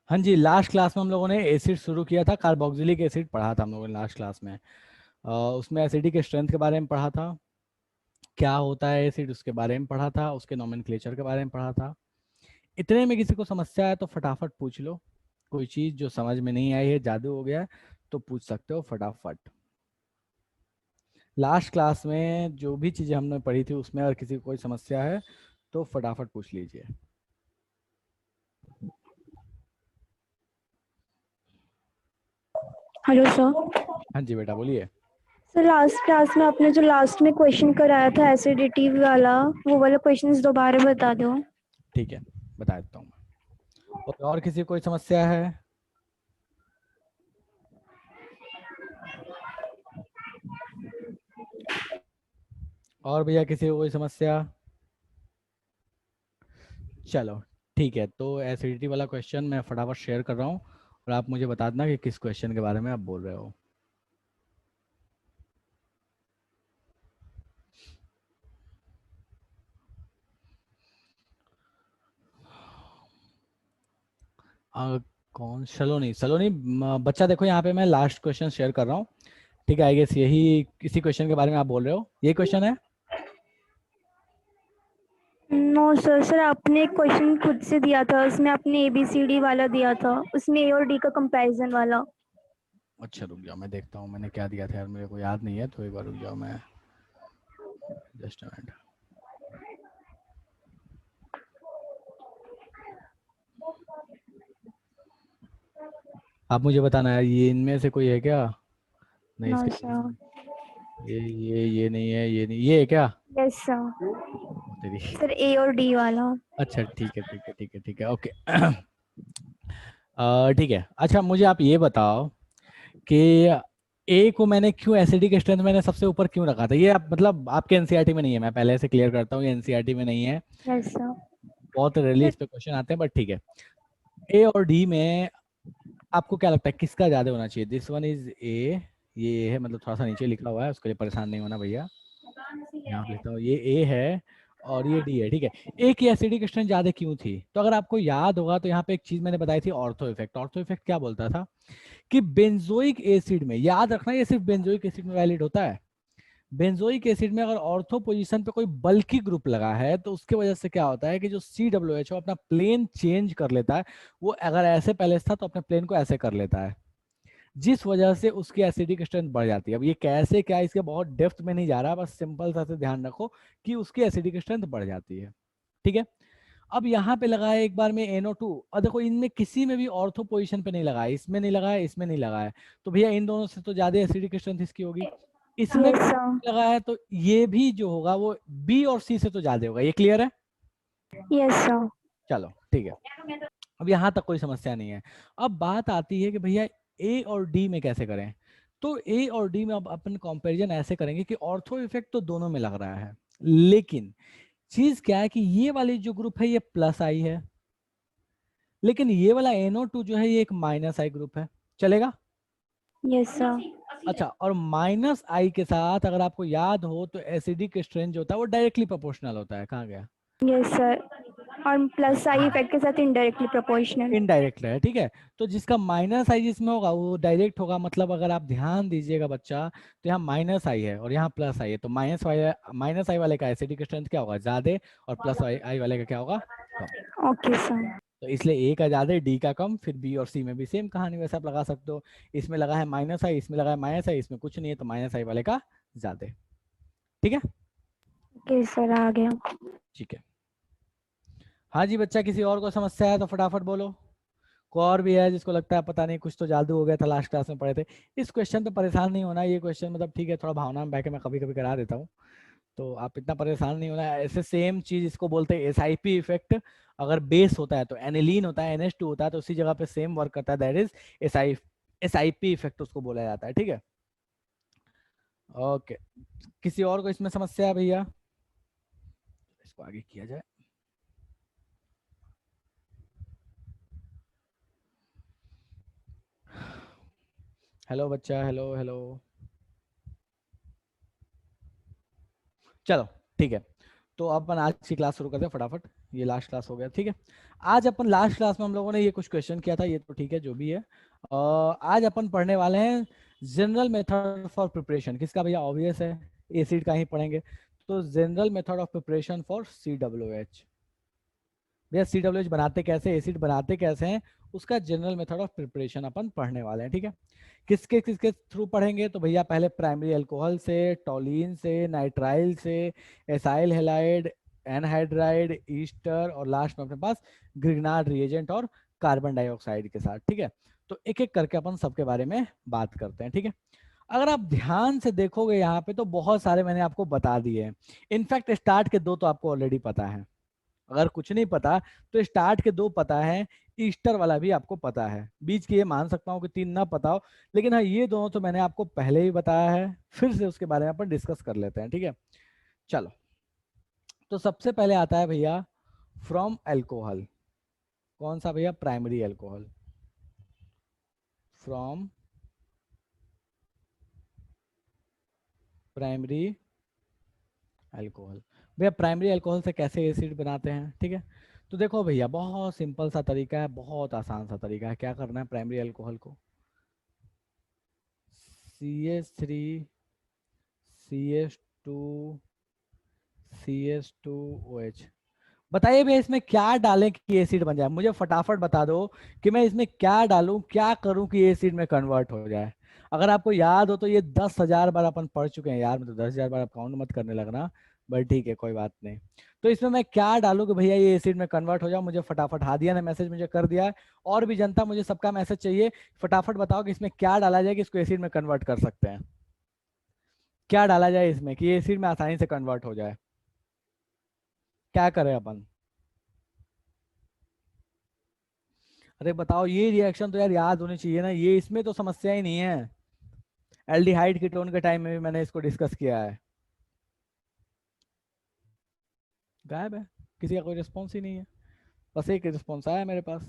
हाँ जी, last class में हम लोगों ने एसिड शुरू किया था, कार्बोक्सिलिक एसिड पढ़ा था हम लोगों ने लास्ट क्लास में। उसमें एसिडिक स्ट्रेंथ के बारे में पढ़ा था, क्या होता है एसिड उसके बारे में पढ़ा था, उसके नोमेनक्लेचर के बारे में पढ़ा था। इतने में किसी को समस्या है तो फटाफट पूछ लो, कोई चीज़ जो समझ में नहीं आई है, जादू हो गया है, तो पूछ सकते हो फटाफट। लास्ट क्लास में जो भी चीज़ें हमने पढ़ी थी उसमें अगर किसी को कोई समस्या है तो फटाफट पूछ लीजिए। Hello sir. हाँ जी बेटा बोलिए। सर लास्ट क्लास में आपने जो लास्ट में क्वेश्चन कराया था एसिडिटी वाला, वो वाला क्वेश्चन दोबारा बता दो। ठीक है, बता देता हूँ। और किसी को कोई समस्या है? और भैया किसी को कोई समस्या? चलो ठीक है, तो एसिडिटी वाला क्वेश्चन मैं फटाफट शेयर कर रहा हूँ और आप मुझे बता देना कि किस क्वेश्चन के बारे में आप बोल रहे हो। कौन? सलोनी, सलोनी बच्चा देखो यहाँ पे मैं लास्ट क्वेश्चन शेयर कर रहा हूँ। ठीक है, आई गेस यही किसी क्वेश्चन के बारे में आप बोल रहे हो, ये क्वेश्चन है। नो सर, सर आपने एक क्वेश्चन खुद से दिया था, उसमें आपने ABCD वाला दिया था, उसमें A और D का कंपैरिजन वाला। अच्छा रुक जाओ, मैं देखता हूँ मैंने क्या दिया था यार, मेरे को याद नहीं है, तो एक बार रुक जाओ, मैं जस्ट मिनट। आप मुझे बताना है ये इनमें से कोई है क्या? नहीं नो इसके, सर। ये नहीं है, ये नहीं, ये है क्या? Yes sir. ओ तेरी। सर A और D वाला। अच्छा ठीक है ठीक है ठीक है ठीक है, ओके। ठीक है, अच्छा मुझे आप ये बताओ कि ए को मैंने क्यों एसिडिक स्ट्रेंथ मैंने सबसे ऊपर क्यों रखा था? ये आप मतलब आपके एनसीईआरटी में नहीं है, मैं पहले से क्लियर करता हूँ, ये एनसीईआरटी में नहीं है। Yes sir. बहुत रेयरली सर इस पे क्वेश्चन आते हैं, बट ठीक है। ए और डी में आपको क्या लगता है किसका ज्यादा होना चाहिए? दिस वन इज ए, ये A है, मतलब थोड़ा सा नीचे लिखा हुआ है, उसके लिए परेशान नहीं होना भैया। यहाँ पे लिखता हूँ ये ए है और ये डी है, ठीक है। ए की एसिडिक स्ट्रेंथ ज्यादा क्यों थी? तो अगर आपको याद होगा तो यहाँ पे एक चीज मैंने बताई थी, ऑर्थो इफेक्ट। ऑर्थो इफेक्ट क्या बोलता था कि बेंजोइक एसिड में, याद रखना ये सिर्फ बेंजोइक एसिड में वैलिड होता है, बेंजोइक एसिड में अगर ऑर्थो पोजीशन पे कोई बल्की ग्रुप लगा है तो उसके वजह से क्या होता है कि जो COOH अपना प्लेन चेंज कर लेता है। वो अगर ऐसे पहले था तो अपने प्लेन को ऐसे कर लेता है, जिस वजह से उसकी एसिडिक स्ट्रेंथ बढ़ जाती है। अब ये कैसे क्या, इसके बहुत डेप्थ में नहीं जा रहा, बस सिंपल सा से ध्यान रखो कि उसकी एसिडिक स्ट्रेंथ बढ़ जाती है, ठीक है। अब यहाँ पे लगा है एक बार में NO2, और देखो इनमें किसी में भी ऑर्थो पोजीशन पे नहीं लगा है, इसमें नहीं लगा है, इसमें नहीं लगा है, तो भैया इन दोनों से तो ज्यादा एसिडिक स्ट्रेंथ इसकी होगी। इसमें यस भी सर। लगा है तो ये भी जो होगा वो B और C से तो ज्यादा होगा, ये क्लियर है? Yes sir. चलो ठीक है, अब यहाँ तक कोई समस्या नहीं है। अब बात आती है कि भैया A और D में कैसे करें? तो A और D में अब अपन कंपैरिजन ऐसे करेंगे कि ऑर्थो इफेक्ट तो दोनों में लग रहा है, लेकिन चीज क्या है कि ये वाली जो ग्रुप है ये प्लस आई है, लेकिन ये वाला NO2 जो है ये एक माइनस आई ग्रुप है, चलेगा? Yes sir. अच्छा, और माइनस आई के साथ अगर आपको याद हो तो एसिडिक स्ट्रेंथ जो होता है वो डायरेक्टली प्रोपोर्शनल होता है, कहाँ गया? Yes sir. और प्लस आई इफेक्ट के साथ इनडायरेक्टली प्रोपोर्शनल। इनडायरेक्ट है, ठीक है। तो जिसका माइनस आई जिसमें होगा वो डायरेक्ट होगा, मतलब अगर आप ध्यान दीजिएगा बच्चा तो यहाँ माइनस आई है और यहाँ प्लस आई है, तो माइनस आई वाले का एसिडिक स्ट्रेंथ क्या होगा? ज्यादा, और प्लस आई वाले का क्या होगा? कम। Okay sir. तो इसलिए ए का ज्यादा, डी का कम, फिर बी और सी में भी सेम कहानी वैसे आप लगा सकते हो। इसमें लगा है माइनस आई, इसमें लगा है माइनस आई, इसमें कुछ नहीं है तो माइनस आई वाले का ज्यादा, ठीक है। ओके सर, आ गया। ठीक है, हाँ जी बच्चा, किसी और को समस्या है तो फटाफट बोलो। कोई और भी है जिसको लगता है पता नहीं कुछ तो जादू हो गया था, लास्ट क्लास में पढ़े थे? इस क्वेश्चन पे परेशान नहीं होना, ये क्वेश्चन मतलब ठीक है, थोड़ा भावना में बह के मैं कभी कभी करा देता हूँ, तो आप इतना परेशान नहीं होना है। ऐसे सेम चीज इसको बोलते हैं SIP इफेक्ट। अगर बेस होता है तो एनिलीन होता है, NH2 होता है, तो उसी जगह पे सेम वर्क करता है, दैट इज SIP इफेक्ट उसको बोला जाता है, ठीक है। ओके, किसी और को इसमें समस्या है भैया? इसको आगे किया जाए। हेलो बच्चा, हेलो हेलो। चलो ठीक है, तो अब अपन आज की क्लास शुरू करते हैं फटाफट। ये लास्ट क्लास हो गया, ठीक है। आज अपन लास्ट क्लास में हम लोगों ने ये कुछ क्वेश्चन किया था, ये तो ठीक है जो भी है। आज अपन पढ़ने वाले हैं जनरल मेथड फॉर प्रिपरेशन। किसका भैया? ऑब्वियस है, एसिड का ही पढ़ेंगे। तो general method of preparation for COOH। भैया COOH बनाते कैसे, एसिड बनाते कैसे हैं, उसका जनरल मेथड ऑफ प्रिपरेशन अपन पढ़ने वाले हैं, ठीक है। किसके किसके थ्रू पढ़ेंगे? तो भैया पहले प्राइमरी अल्कोहल से, टॉलिन से, नाइट्राइल से, एसाइल हेलाइड, एनहाइड्राइड, ईस्टर, और लास्ट में अपने पास ग्रिग्नार्ड रिएजेंट और कार्बन डाइऑक्साइड के साथ, ठीक है। तो एक एक करके अपन सबके बारे में बात करते हैं, ठीक है। अगर आप ध्यान से देखोगे यहाँ पे तो बहुत सारे मैंने आपको बता दिए हैं। इनफैक्ट स्टार्ट के 2 तो आपको ऑलरेडी पता है। अगर कुछ नहीं पता तो स्टार्ट के 2 पता है, ईस्टर वाला भी आपको पता है। बीच के ये मान सकता हूँ कि 3 ना पता हो, लेकिन हाँ ये दोनों तो मैंने आपको पहले ही बताया है, फिर से उसके बारे में अपन डिस्कस कर लेते हैं, ठीक है। चलो, तो सबसे पहले आता है भैया फ्रॉम अल्कोहल। कौन सा भैया? Primary alcohol. From primary alcohol. भैया प्राइमरी अल्कोहल से कैसे एसिड बनाते हैं, ठीक है। तो देखो भैया, बहुत सिंपल सा तरीका है, बहुत आसान सा तरीका है। क्या करना है? प्राइमरी अल्कोहल को CH3 CH2 CH2OH। बताइए भैया इसमें क्या डालें कि एसिड बन जाए? मुझे फटाफट बता दो कि मैं इसमें क्या डालूं, क्या करूं कि एसिड में कन्वर्ट हो जाए। अगर आपको याद हो तो ये 10,000 बार अपन पढ़ चुके हैं यार, मतलब 10,000 बार आप काउंट मत करने लगना, बट ठीक है कोई बात नहीं। तो इसमें मैं क्या डालूं कि भैया ये एसिड में कन्वर्ट हो जाए? मुझे फटाफट, हादिया ने मैसेज मुझे कर दिया है, और भी जनता, मुझे सबका मैसेज चाहिए। फटाफट बताओ कि इसमें क्या डाला जाए कि इसको एसिड में कन्वर्ट कर सकते हैं। क्या डाला जाए इसमें कि एसिड में आसानी से कन्वर्ट हो जाए? क्या करें अपन? अरे बताओ, ये रिएक्शन तो यार याद होनी चाहिए ना, ये इसमें तो समस्या ही नहीं है। एल्डिहाइड कीटोन के टाइम में भी मैंने इसको डिस्कस किया है। गायब है, किसी का कोई रिस्पॉन्स ही नहीं है। बस एक रिस्पॉन्स आया मेरे पास।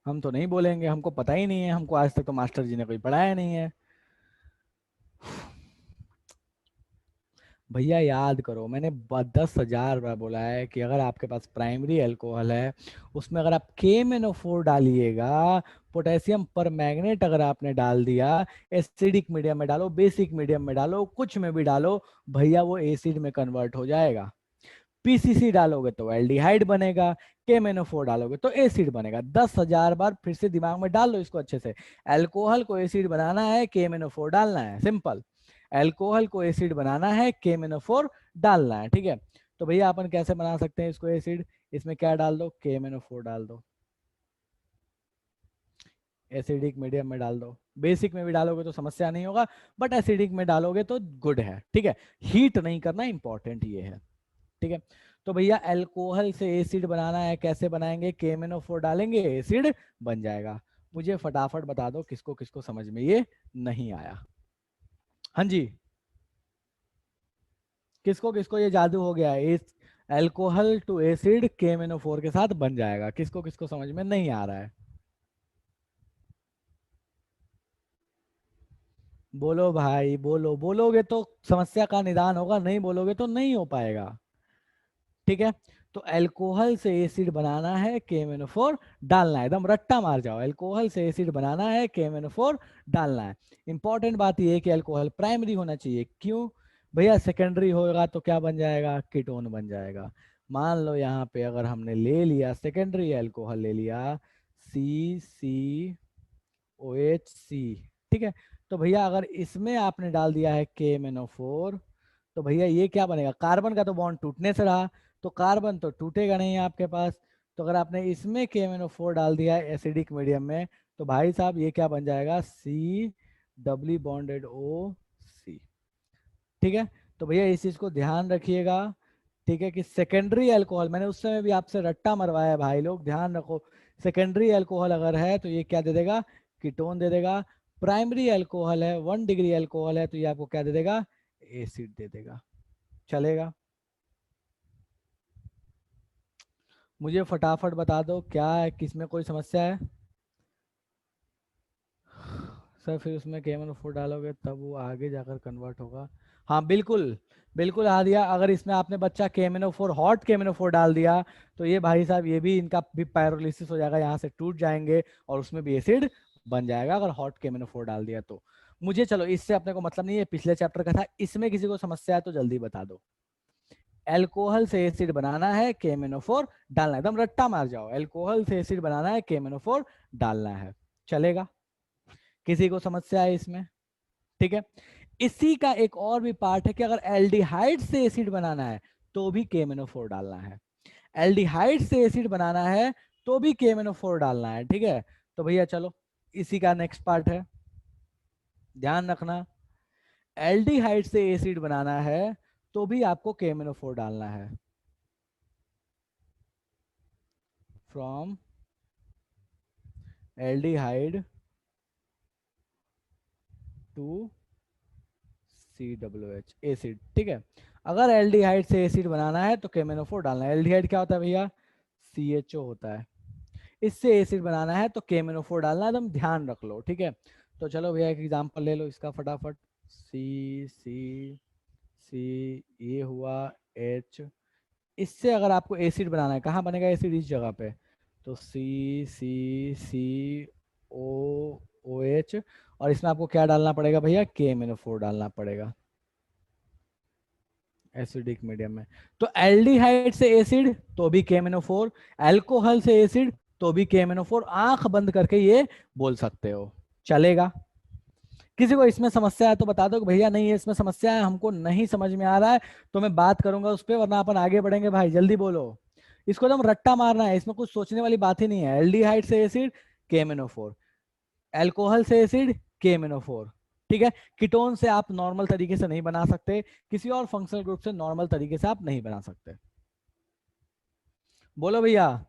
हम तो नहीं बोलेंगे, हमको पता ही नहीं है, हमको आज तक तो मास्टर जी ने कोई पढ़ाया नहीं है। भैया याद करो, मैंने 10,000 बार बोला है कि अगर आपके पास प्राइमरी अल्कोहल है, उसमें अगर आप KMnO4 डालिएगा, पोटेशियम पर मैग्नेट अगर आपने डाल दिया, एसिडिक मीडियम में डालो, बेसिक मीडियम में डालो, कुछ में भी डालो, भैया वो एसिड में कन्वर्ट हो जाएगा। PCC डालोगे तो एल्डिहाइड बनेगा, KMnO4 डालोगे तो एसिड बनेगा। 10,000 बार फिर से दिमाग में डाल लो इसको अच्छे से। अल्कोहल को एसिड बनाना है, KMnO4 डालना है, सिंपल। अल्कोहल को एसिड बनाना है, KMnO4 डालना है, ठीक है। तो भैया अपन कैसे बना सकते हैं इसको एसिड? इसमें क्या डाल दो? KMnO4 डाल दो, एसिडिक मीडियम में डाल दो। बेसिक में भी डालोगे तो समस्या नहीं होगा, बट एसिडिक में डालोगे तो गुड है, ठीक है। हीट नहीं करना, इंपॉर्टेंट ये है, ठीक है। तो भैया अल्कोहल से एसिड बनाना है, कैसे बनाएंगे? KMnO4 डालेंगे, एसिड बन जाएगा। मुझे फटाफट बता दो किसको किसको समझ में ये नहीं आया। हाँ जी, किसको किसको ये जादू हो गया है? इस अल्कोहल टू एसिड KMnO4 के साथ बन जाएगा, किसको किसको समझ में नहीं आ रहा है? बोलो भाई बोलो, बोलोगे तो समस्या का निदान होगा, नहीं बोलोगे तो नहीं हो पाएगा, ठीक है। तो अल्कोहल से एसिड बनाना है, KMnO4 डालना है, एकदम रट्टा मार जाओ, अल्कोहल से एसिड बनाना है, KMnO4 डालना है। इंपॉर्टेंट बात यह है कि अल्कोहल प्राइमरी होना चाहिए। क्यों भैया? सेकेंडरी होगा तो क्या बन जाएगा? कीटोन बन जाएगा। मान लो यहाँ पे अगर हमने ले लिया सेकेंडरी अल्कोहल, ले लिया CCOHC, ठीक है। तो भैया अगर इसमें आपने डाल दिया है KMnO4, तो भैया ये क्या बनेगा? कार्बन का तो बॉन्ड टूटने से रहा, तो कार्बन तो टूटेगा नहीं आपके पास। तो अगर आपने इसमें KMnO4 डाल दिया है एसिडिक मीडियम में, तो भाई साहब ये क्या बन जाएगा? C डबली बॉन्डेड OC, ठीक है। तो भैया इस चीज को ध्यान रखिएगा, ठीक है, कि सेकेंडरी अल्कोहल, मैंने उस समय भी आपसे रट्टा मरवाया है भाई लोग, ध्यान रखो। सेकेंडरी अल्कोहल अगर है तो ये क्या दे देगा? कीटोन दे देगा। प्राइमरी अल्कोहल है, 1 डिग्री अल्कोहल है, तो ये आपको क्या दे देगा? एसिड दे देगा। चलेगा? मुझे फटाफट बता दो क्या है, किसमें कोई समस्या है? सर फिर उसमें KMnO4 डालोगे तब वो आगे जाकर कन्वर्ट होगा। हाँ बिल्कुल बिल्कुल आ दिया। अगर इसमें आपने बच्चा KMnO4 हॉट KMnO4 डाल दिया तो ये भाई साहब ये भी इनका भी पायरोलिसिस हो जाएगा, यहाँ से टूट जाएंगे और उसमें भी एसिड बन जाएगा अगर हॉट KMnO4 डाल दिया तो। मुझे चलो इससे अपने को मतलब नहीं है, पिछले चैप्टर का था। इसमें किसी को समस्या है तो जल्दी बता दो। एल्कोहल से एसिड बनाना है, KMnO4 डालना है, एकदम रट्टा मार जाओ। एल्कोहल से एसिड बनाना है, KMnO4 डालना है, चलेगा? किसी को समस्या है इसमें? ठीक है। इसी का एक और भी पार्ट है कि अगर एल्डिहाइड से एसिड बनाना है तो भी KMnO4 डालना है। एल्डिहाइड से एसिड बनाना है तो भी KMnO4 डालना है। ठीक है, तो भैया चलो इसी का नेक्स्ट पार्ट है, ध्यान रखना। एल्डिहाइड से एसिड बनाना है तो भी आपको KMnO4 डालना है। From aldehyde to COOH acid. ठीक है, अगर एल्डिहाइड से एसिड बनाना है तो KMnO4 डालना है। एल्डिहाइड क्या होता है भैया? CHO होता है। इससे एसिड बनाना है तो KMnO4 डालना है, एकदम ध्यान रख लो। ठीक है, तो चलो भैया एक एग्जांपल ले लो इसका फटाफट। सी सी सी ये हुआ H। इससे अगर आपको एसिड बनाना है, कहाँ बनेगा एसिड? इस जगह पे। तो COOH, और इसमें आपको क्या डालना पड़ेगा भैया? KMnO4 डालना पड़ेगा एसिडिक मीडियम में। तो एल्डिहाइड से एसिड तो भी KMnO4, अल्कोहल से एसिड तो भी KMnO4। आंख बंद करके ये बोल सकते हो, चलेगा? किसी को इसमें समस्या है तो बता दो कि भैया नहीं है इसमें समस्या है, हमको नहीं समझ में आ रहा है, तो मैं बात करूंगा उस पर, वरना अपन आगे बढ़ेंगे। भाई जल्दी बोलो, इसको एकदम रट्टा मारना है, इसमें कुछ सोचने वाली बात ही नहीं है। एल्डिहाइड से एसिड KMnO4, अल्कोहल से एसिड KMnO4। ठीक है, कीटोन से आप नॉर्मल तरीके से नहीं बना सकते, किसी और फंक्शनल ग्रुप से नॉर्मल तरीके से आप नहीं बना सकते। बोलो भैया,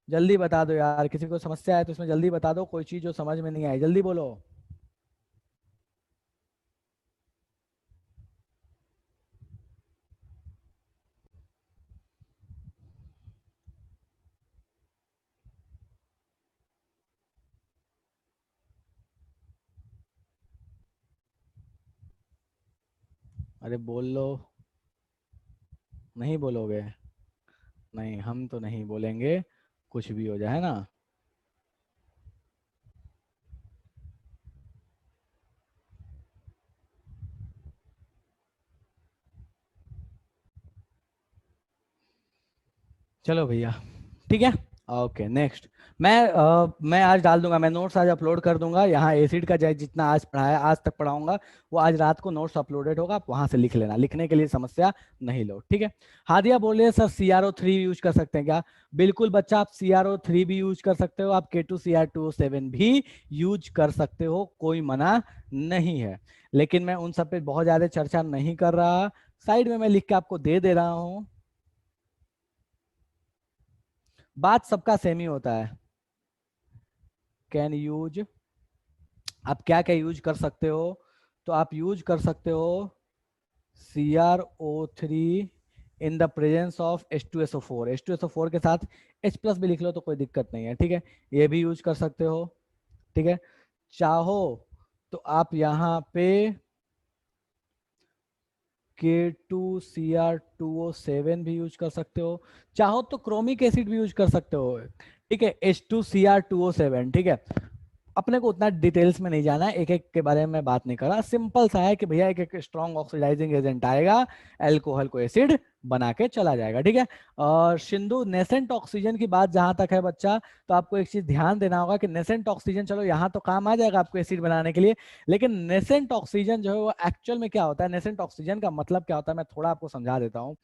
जल्दी बता दो यार, किसी को समस्या है तो इसमें जल्दी बता दो, कोई चीज जो समझ में नहीं आई जल्दी बोलो। अरे बोल लो। नहीं बोलोगे? नहीं, हम तो नहीं बोलेंगे, कुछ भी हो जाए ना। चलो भैया, ठीक है, ओके नेक्स्ट। मैं आज डाल दूंगा, मैं नोट्स आज अपलोड कर दूंगा यहाँ। एसिड का जितना आज पढ़ाया, आज तक पढ़ाऊंगा, वो आज रात को नोट्स अपलोडेड होगा, आप वहां से लिख लेना, लिखने के लिए समस्या नहीं लो। ठीक है, हादिया बोल रहे हैं सर CrO3 यूज कर सकते हैं क्या? बिल्कुल बच्चा, आप CrO3 भी यूज कर सकते हो, आप K2Cr2O7 भी यूज कर सकते हो, कोई मना नहीं है। लेकिन मैं उन सब पे बहुत ज्यादा चर्चा नहीं कर रहा, साइड में मैं लिख के आपको दे दे रहा हूँ। बात सबका सेम ही होता है। कैन यूज, आप क्या क्या यूज कर सकते हो? तो आप यूज कर सकते हो CrO3 in the presence of H2SO4। H2SO4 के साथ H प्लस भी लिख लो तो कोई दिक्कत नहीं है। ठीक है, ये भी यूज कर सकते हो। ठीक है, चाहो तो आप यहाँ पे K2Cr2O7 भी यूज कर सकते हो, चाहो तो क्रोमिक एसिड भी यूज कर सकते हो। ठीक है, H2Cr2O7। ठीक है, अपने को उतना डिटेल्स में नहीं जाना है, एक एक के बारे में बात नहीं कर रहा, सिंपल सा है कि भैया एक एक स्ट्रॉन्ग ऑक्सीडाइजिंग एजेंट आएगा, अल्कोहल को एसिड बना के चला जाएगा। ठीक है, और सिंधु नेसेंट ऑक्सीजन की बात जहां तक है बच्चा, तो आपको एक चीज ध्यान देना होगा कि नेसेंट ऑक्सीजन चलो यहाँ तो काम आ जाएगा आपको एसिड बनाने के लिए, लेकिन नेसेंट ऑक्सीजन जो है वो एक्चुअल में क्या होता है? नेसेंट ऑक्सीजन का मतलब क्या होता है, मैं थोड़ा आपको समझा देता हूँ।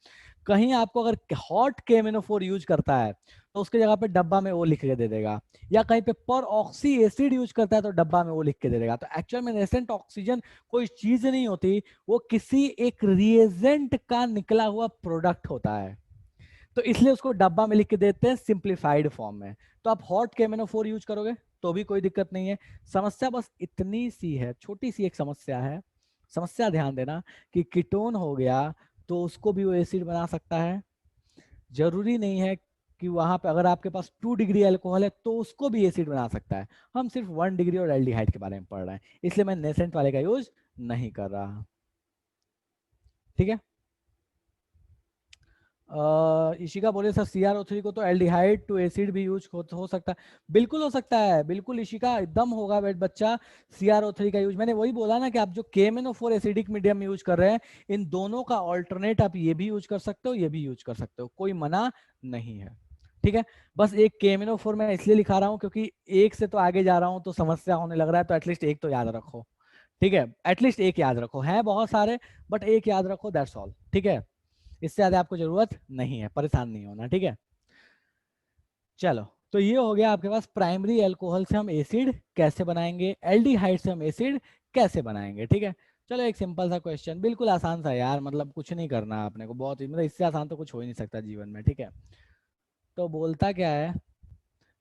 कहीं आपको अगर हॉट KMnO4 यूज करता है तो उसके जगह पे डब्बा में वो लिख के दे देगा, या कहीं पे पर ऑक्सी एसिड यूज करता है तो डब्बा में वो लिख के दे देगा। तो एक्चुअल में नेसेंट ऑक्सीजन कोई चीज नहीं होती, वो किसी एक रिएजेंट का निकला हुआ प्रोडक्ट होता है, तो इसलिए उसको डब्बा में लिख के देते हैं सिंप्लीफाइड फॉर्म में। तो आप हॉट KMnO4 यूज करोगे तो भी कोई दिक्कत नहीं है। समस्या बस इतनी सी है, छोटी सी एक समस्या है, समस्या ध्यान देना कि कीटोन हो गया तो उसको भी वो एसिड बना सकता है। जरूरी नहीं है कि वहां पे अगर आपके पास 2 डिग्री अल्कोहल है तो उसको भी एसिड बना सकता है। हम सिर्फ 1 डिग्री और एल्डिहाइड के बारे में पढ़ रहे हैं, इसलिए मैं नेसेंट वाले का यूज नहीं कर रहा। ठीक है। इशिका बोले सर CrO3 को तो एल्डिहाइड टू एसिड भी यूज हो सकता है। बिल्कुल हो सकता है, बिल्कुल इशिका, एकदम होगा बेट बच्चा। CrO3 का यूज, मैंने वही बोला ना कि आप जो KMnO4 एसिडिक मीडियम यूज कर रहे हैं, इन दोनों का ऑल्टरनेट आप ये भी यूज कर सकते हो, ये भी यूज कर सकते हो, कोई मना नहीं है। ठीक है। बस एक KMnO4 मैं इसलिए लिखा रहा हूँ क्योंकि एक से तो आगे जा रहा हूँ तो समस्या होने लग रहा है, तो एटलीस्ट एक तो याद रखो। ठीक है, एटलीस्ट एक याद रखो, है बहुत सारे बट एक याद रखो, दैट्स ऑल। ठीक है, इससे ज्यादा आपको जरूरत नहीं है, परेशान नहीं होना। ठीक है, चलो, तो ये हो गया आपके पास प्राइमरी अल्कोहल से हम एसिड कैसे बनाएंगे, एल्डिहाइड से हम एसिड कैसे बनाएंगे। ठीक है, चलो एक सिंपल सा क्वेश्चन, बिल्कुल आसान सा यार, मतलब कुछ नहीं करना है आपने को, बहुत ही, मतलब इससे आसान तो कुछ हो ही नहीं सकता जीवन में। ठीक है, तो बोलता क्या है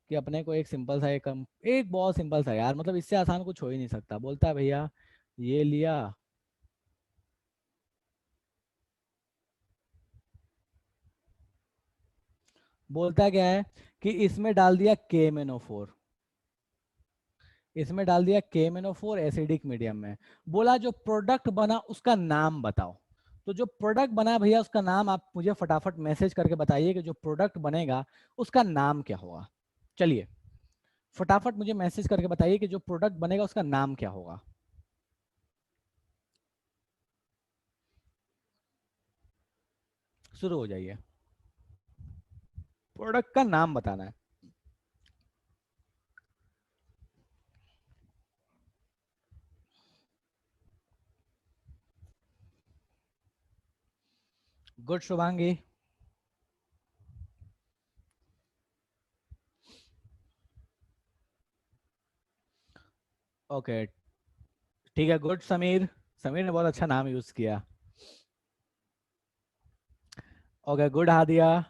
कि अपने को एक सिंपल सा एक बहुत सिंपल सा यार, मतलब इससे आसान कुछ हो ही नहीं सकता। बोलता है भैया ये लिया, बोलता क्या है कि इसमें डाल दिया KMnO4, इसमें डाल दिया KMnO4 एसिडिक मीडियम में। बोला जो प्रोडक्ट बना उसका नाम बताओ। तो जो प्रोडक्ट बना भैया उसका नाम आप मुझे फटाफट मैसेज करके बताइए कि जो प्रोडक्ट बनेगा उसका नाम क्या होगा। चलिए फटाफट मुझे मैसेज करके बताइए कि जो प्रोडक्ट बनेगा उसका नाम क्या होगा। शुरू हो जाइए, प्रोडक्ट का नाम बताना है। गुड शुभांगी। ओके ठीक है, गुड समीर, समीर ने बहुत अच्छा नाम यूज किया। Okay good Hadiya.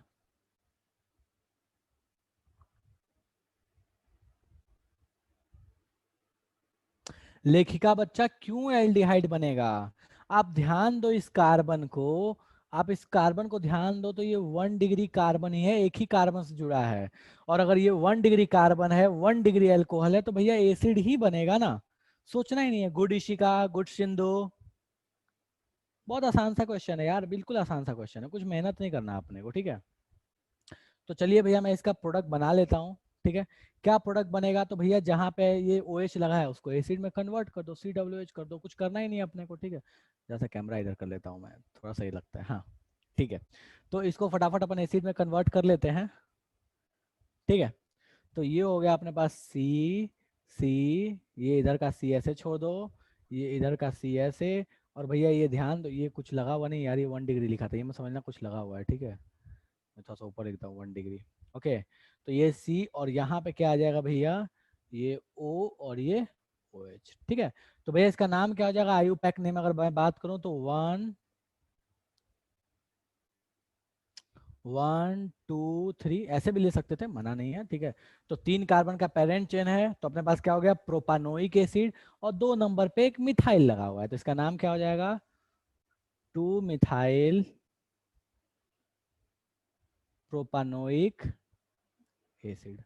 लेखिका बच्चा क्यों एल्डिहाइड बनेगा, आप ध्यान दो इस कार्बन को, आप इस कार्बन को ध्यान दो, तो ये 1 डिग्री कार्बन ही है, एक ही कार्बन से जुड़ा है। और अगर ये 1 डिग्री कार्बन है, 1 डिग्री अल्कोहल है, तो भैया एसिड ही बनेगा ना, सोचना ही नहीं है। गुड इशिका, गुड सिंधु, बहुत आसान सा क्वेश्चन है यार, बिल्कुल आसान सा क्वेश्चन है, कुछ मेहनत नहीं करना आपने को। ठीक है, तो चलिए भैया मैं इसका प्रोडक्ट बना लेता हूँ। ठीक है, क्या प्रोडक्ट बनेगा, तो भैया जहाँ पे ये OH लगा है उसको एसिड में कन्वर्ट कर दो, CWH कर दो, कुछ करना ही नहीं है अपने को। ठीक है, जैसा कैमरा इधर कर लेता हूँ मैं, थोड़ा सही लगता है, हाँ। ठीक है, तो इसको फटाफट अपन एसिड में कन्वर्ट कर लेते हैं। ठीक है, तो ये हो गया अपने पास सी, ये इधर का CSA छोड़ दो, ये इधर का CSA, और भैया ये ध्यान दो, ये कुछ लगा हुआ नहीं यार, ये 1 डिग्री लिखा था, ये मैं समझना कुछ लगा हुआ है। ठीक है, मैं थोड़ा सा ऊपर लिखता हूँ 1 डिग्री। ओके, तो ये C और यहाँ पे क्या आ जाएगा भैया, ये O और ये OH। ठीक है, तो भैया इसका नाम क्या हो जाएगा, आयु पैक नेम अगर मैं बात करूँ तो 1 1 2 3 ऐसे भी ले सकते थे, मना नहीं है। ठीक है, तो 3 कार्बन का पेरेंट चेन है, तो अपने पास क्या हो गया, प्रोपानोइक एसिड, और 2 नंबर पे एक मिथाइल लगा हुआ है, तो इसका नाम क्या हो जाएगा, 2 मिथाइल प्रोपानोइक एसिड।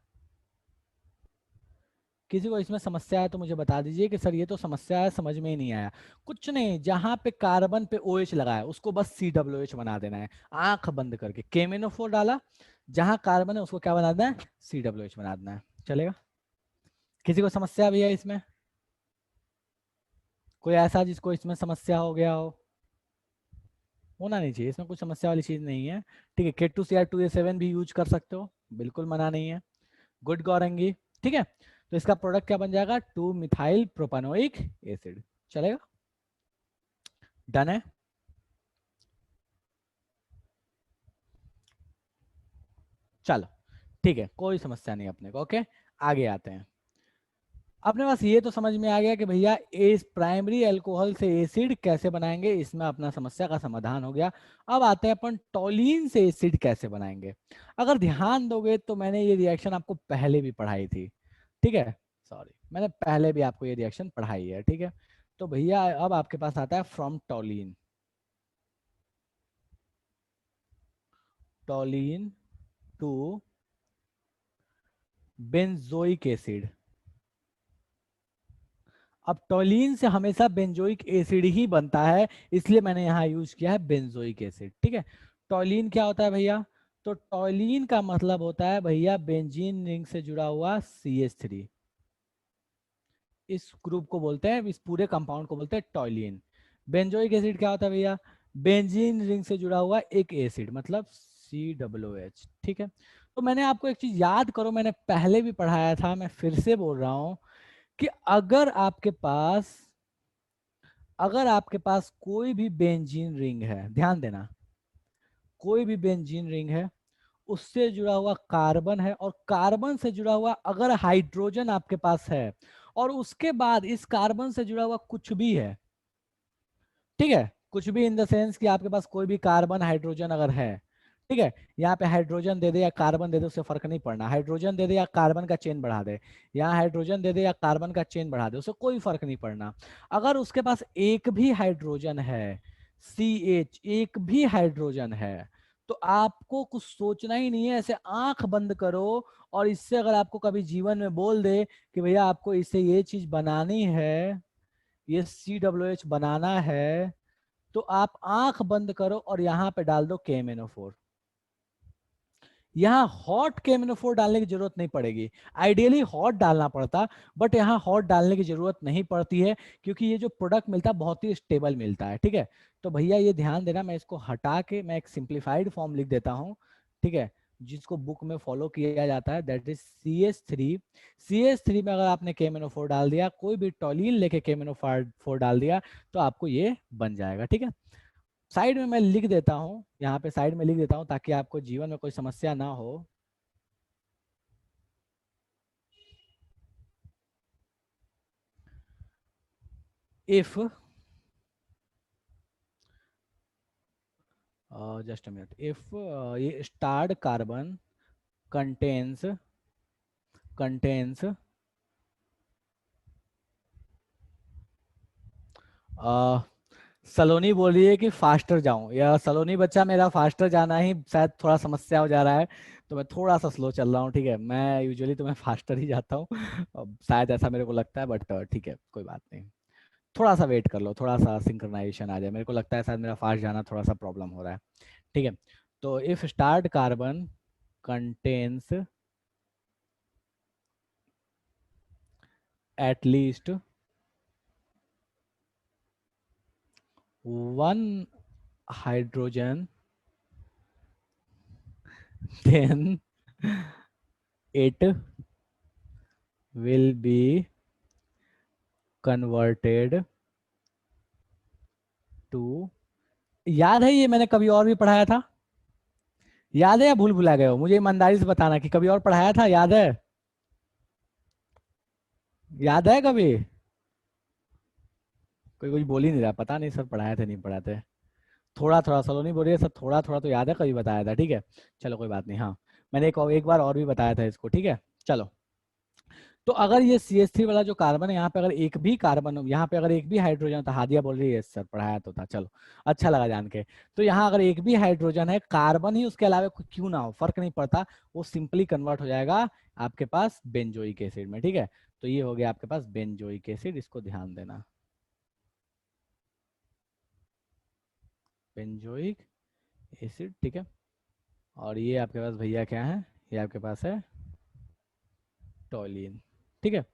किसी को इसमें समस्या है तो मुझे बता दीजिए कि सर ये तो समस्या है, समझ में ही नहीं आया। कुछ नहीं, जहां पे कार्बन पे OH लगा है उसको बस CWH बना देना है, आंख बंद करके KMnO4 डाला, जहां कार्बन है उसको क्या बना देना है, CWH बना देना है, चलेगा। किसी को समस्या भी है इसमें, कोई ऐसा जिसको इसमें समस्या हो गया हो, होना नहीं चाहिए, इसमें कुछ समस्या वाली चीज नहीं है। ठीक है, K2Cr2A7 भी यूज कर सकते हो, बिल्कुल मना नहीं है। गुड गौरंगी। ठीक है, तो इसका प्रोडक्ट क्या बन जाएगा, 2 मिथाइल प्रोपानोइक एसिड, चलेगा, डन है। चलो ठीक है, कोई समस्या नहीं अपने को। ओके, आगे आते हैं। अपने पास ये तो समझ में आ गया कि भैया इस प्राइमरी अल्कोहल से एसिड कैसे बनाएंगे, इसमें अपना समस्या का समाधान हो गया। अब आते हैं अपन टॉलिन से एसिड कैसे बनाएंगे। अगर ध्यान दोगे तो मैंने ये रिएक्शन आपको पहले भी पढ़ाई थी। ठीक है, सॉरी, मैंने पहले भी आपको ये रिएक्शन पढ़ाई है। ठीक है, तो भैया अब आपके पास आता है from toluene, toluene to benzoic acid. अब टॉलिन से हमेशा बेंजोइक एसिड ही बनता है, इसलिए मैंने यहाँ यूज किया है बेंजोइक एसिड। ठीक है, टॉलिन क्या होता है भैया? तो टॉलिन का मतलब होता है भैया बेंजीन रिंग से जुड़ा हुआ CH3। इस ग्रुप को बोलते हैं, इस पूरे कंपाउंड को बोलते हैं टॉलिन। बेंजोइक एसिड क्या होता है भैया? बेंजीन रिंग से जुड़ा हुआ एक एसिड, मतलब COOH। ठीक है, तो मैंने आपको एक चीज याद करो, मैंने पहले भी पढ़ाया था, मैं फिर से बोल रहा हूं कि अगर आपके पास कोई भी बेंजीन रिंग है, ध्यान देना, कोई भी बेंजीन रिंग है, उससे जुड़ा हुआ कार्बन है, और कार्बन से जुड़ा हुआ अगर हाइड्रोजन आपके पास है, और उसके बाद इस कार्बन से जुड़ा हुआ कुछ भी है, ठीक है, कुछ भी इन द सेंस कि आपके पास कोई भी कार्बन हाइड्रोजन अगर है, ठीक है, यहाँ पे हाइड्रोजन दे दे या कार्बन दे दे उससे फर्क नहीं पड़ना, हाइड्रोजन दे दे या कार्बन का चेन बढ़ा दे, यहाँ हाइड्रोजन दे दे या कार्बन का चेन बढ़ा दे, उससे कोई फर्क नहीं पड़ना। अगर उसके पास एक भी हाइड्रोजन है, CH एक भी हाइड्रोजन है, तो आपको कुछ सोचना ही नहीं है, ऐसे आंख बंद करो, और इससे अगर आपको कभी जीवन में बोल दे कि भैया आपको इससे ये चीज बनानी है, ये COOH बनाना है, तो आप आंख बंद करो और यहां पे डाल दो KMnO4। यहाँ हॉट KMnO4 डालने की जरूरत नहीं पड़ेगी, आइडियली हॉट डालना पड़ता, बट यहाँ हॉट डालने की जरूरत नहीं पड़ती है, क्योंकि ये जो प्रोडक्ट मिलता है बहुत ही स्टेबल मिलता है। ठीक है, तो भैया ये ध्यान देना, मैं इसको हटा के मैं एक सिंप्लीफाइड फॉर्म लिख देता हूँ, ठीक है, जिसको बुक में फॉलो किया जाता है, दैट इज CH3। CH3 में अगर आपने KMnO4 डाल दिया, कोई भी टॉलिन लेके KMnO4 डाल दिया, तो आपको ये बन जाएगा। ठीक है, साइड में मैं लिख देता हूं, यहाँ पे साइड में लिख देता हूं ताकि आपको जीवन में कोई समस्या ना हो। If just a minute, if ये स्टार्ड कार्बन कंटेन्स सलोनी बोल रही है कि फास्टर जाऊं, या सलोनी बच्चा मेरा फास्टर जाना ही शायद थोड़ा समस्या हो जा रहा है, तो मैं थोड़ा सा स्लो चल रहा हूँ। ठीक है, मैं यूजुअली तो मैं फास्टर ही जाता हूँ, अब शायद ऐसा मेरे को लगता है, बट ठीक है कोई बात नहीं, थोड़ा सा वेट कर लो, थोड़ा सा सिंक्रोनाइजेशन आ जाए, मेरे को लगता है शायद मेरा फास्ट जाना थोड़ा सा प्रॉब्लम हो रहा है। ठीक है, तो if start carbon contains at least one hydrogen, then it will be converted to, याद है ये मैंने कभी और भी पढ़ाया था, याद है या भूल भुला गए हो? मुझे ईमानदारी से बताना कि कभी और पढ़ाया था, याद है? याद है कभी? कोई कुछ बोल ही नहीं रहा, पता नहीं सर पढ़ाए थे नहीं पढ़ाए थे, थोड़ा थोड़ा सलो नहीं बोल रही है सर, थोड़ा थोड़ा तो याद है कभी बताया था। ठीक है, चलो कोई बात नहीं, हाँ मैंने एक बार और भी बताया था इसको। ठीक है, चलो, तो अगर ये CH3 वाला जो कार्बन है, यहाँ पे अगर एक भी कार्बन, यहाँ पे अगर एक भी हाइड्रोजन था, हादिया बोल रही है सर पढ़ाया तो था, चलो अच्छा लगा जान के, तो यहाँ अगर एक भी हाइड्रोजन है, कार्बन ही उसके अलावा क्यों ना हो, फर्क नहीं पड़ता, वो सिंपली कन्वर्ट हो जाएगा आपके पास बेंजोइक एसिड में। ठीक है, तो ये हो गया आपके पास बेंजोइक एसिड, इसको ध्यान देना, बेंजोइक एसिड। ठीक है, और ये आपके पास भैया क्या है, ये आपके पास है टॉलिन। ठीक है,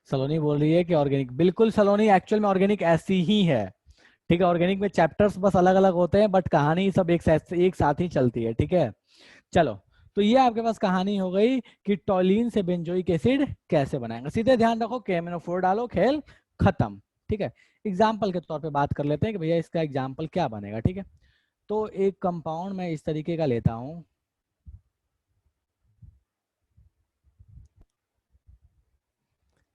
सलोनी बोल रही है कि ऑर्गेनिक, बिल्कुल सलोनी, एक्चुअल में ऑर्गेनिक ऐसी ही है। ठीक है, ऑर्गेनिक में चैप्टर्स बस अलग अलग होते हैं, बट कहानी सब एक साथ ही चलती है। ठीक है, चलो, तो ये आपके पास कहानी हो गई कि टॉलिन से बेंजोइक एसिड कैसे बनाएंगे। सीधे ध्यान रखो, KMnO4 डालो, खेल खत्म। ठीक है, एग्जाम्पल के तौर पे बात कर लेते हैं कि भैया इसका एग्जाम्पल क्या बनेगा। ठीक है, तो एक कंपाउंड मैं इस तरीके का लेता हूं,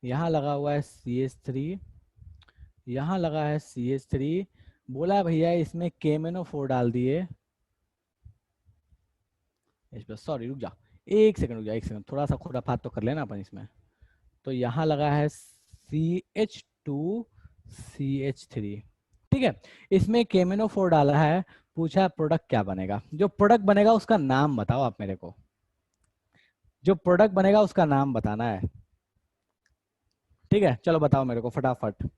यहाँ लगा हुआ है CH3, यहाँ लगा है CH3, बोला भैया इसमें KMnO4 डाल दिए, इस पर सॉरी रुक जा, एक सेकंड रुक जा, एक सेकंड, थोड़ा सा खुराफात तो कर लेना अपन इसमें। तो यहाँ लगा है CH2CH3, ठीक है, इसमें KMnO4 डाला है, पूछा प्रोडक्ट क्या बनेगा, जो प्रोडक्ट बनेगा उसका नाम बताओ आप मेरे को, जो प्रोडक्ट बनेगा उसका नाम बताना है। ठीक है, चलो बताओ मेरे को फटाफट।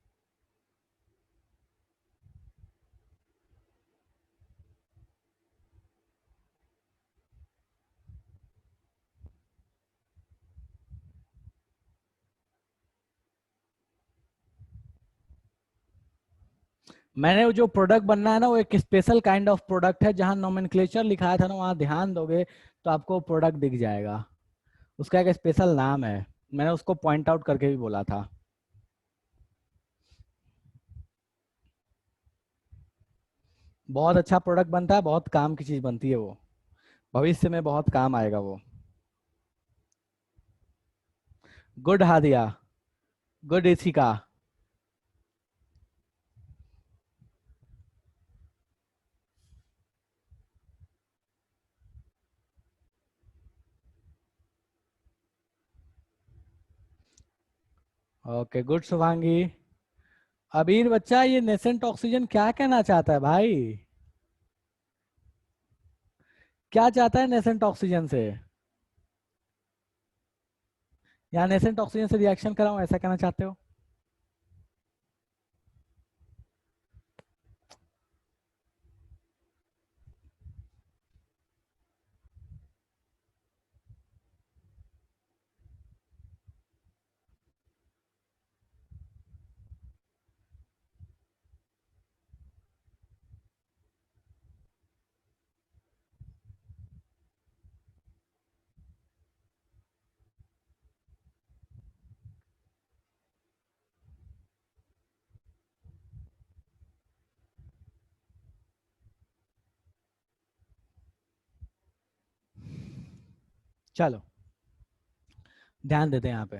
मैंने वो जो प्रोडक्ट बनना है ना, वो एक स्पेशल काइंड ऑफ प्रोडक्ट है, जहां नोमेनक्लेचर लिखाया था ना, वहां ध्यान दोगे तो आपको प्रोडक्ट दिख जाएगा। उसका एक स्पेशल नाम है, मैंने उसको पॉइंट आउट करके भी बोला था। बहुत अच्छा प्रोडक्ट बनता है, बहुत काम की चीज बनती है वो, भविष्य में बहुत काम आएगा वो। Good Hadiya, good Ishika. Okay, good Shubhangi. अबीर बच्चा, ये नेसेंट ऑक्सीजन क्या कहना चाहता है भाई? क्या चाहता है नेसेंट ऑक्सीजन से? या नेसेंट ऑक्सीजन से रिएक्शन कराऊं, ऐसा कहना चाहते हो? चलो ध्यान देते हैं यहाँ पे।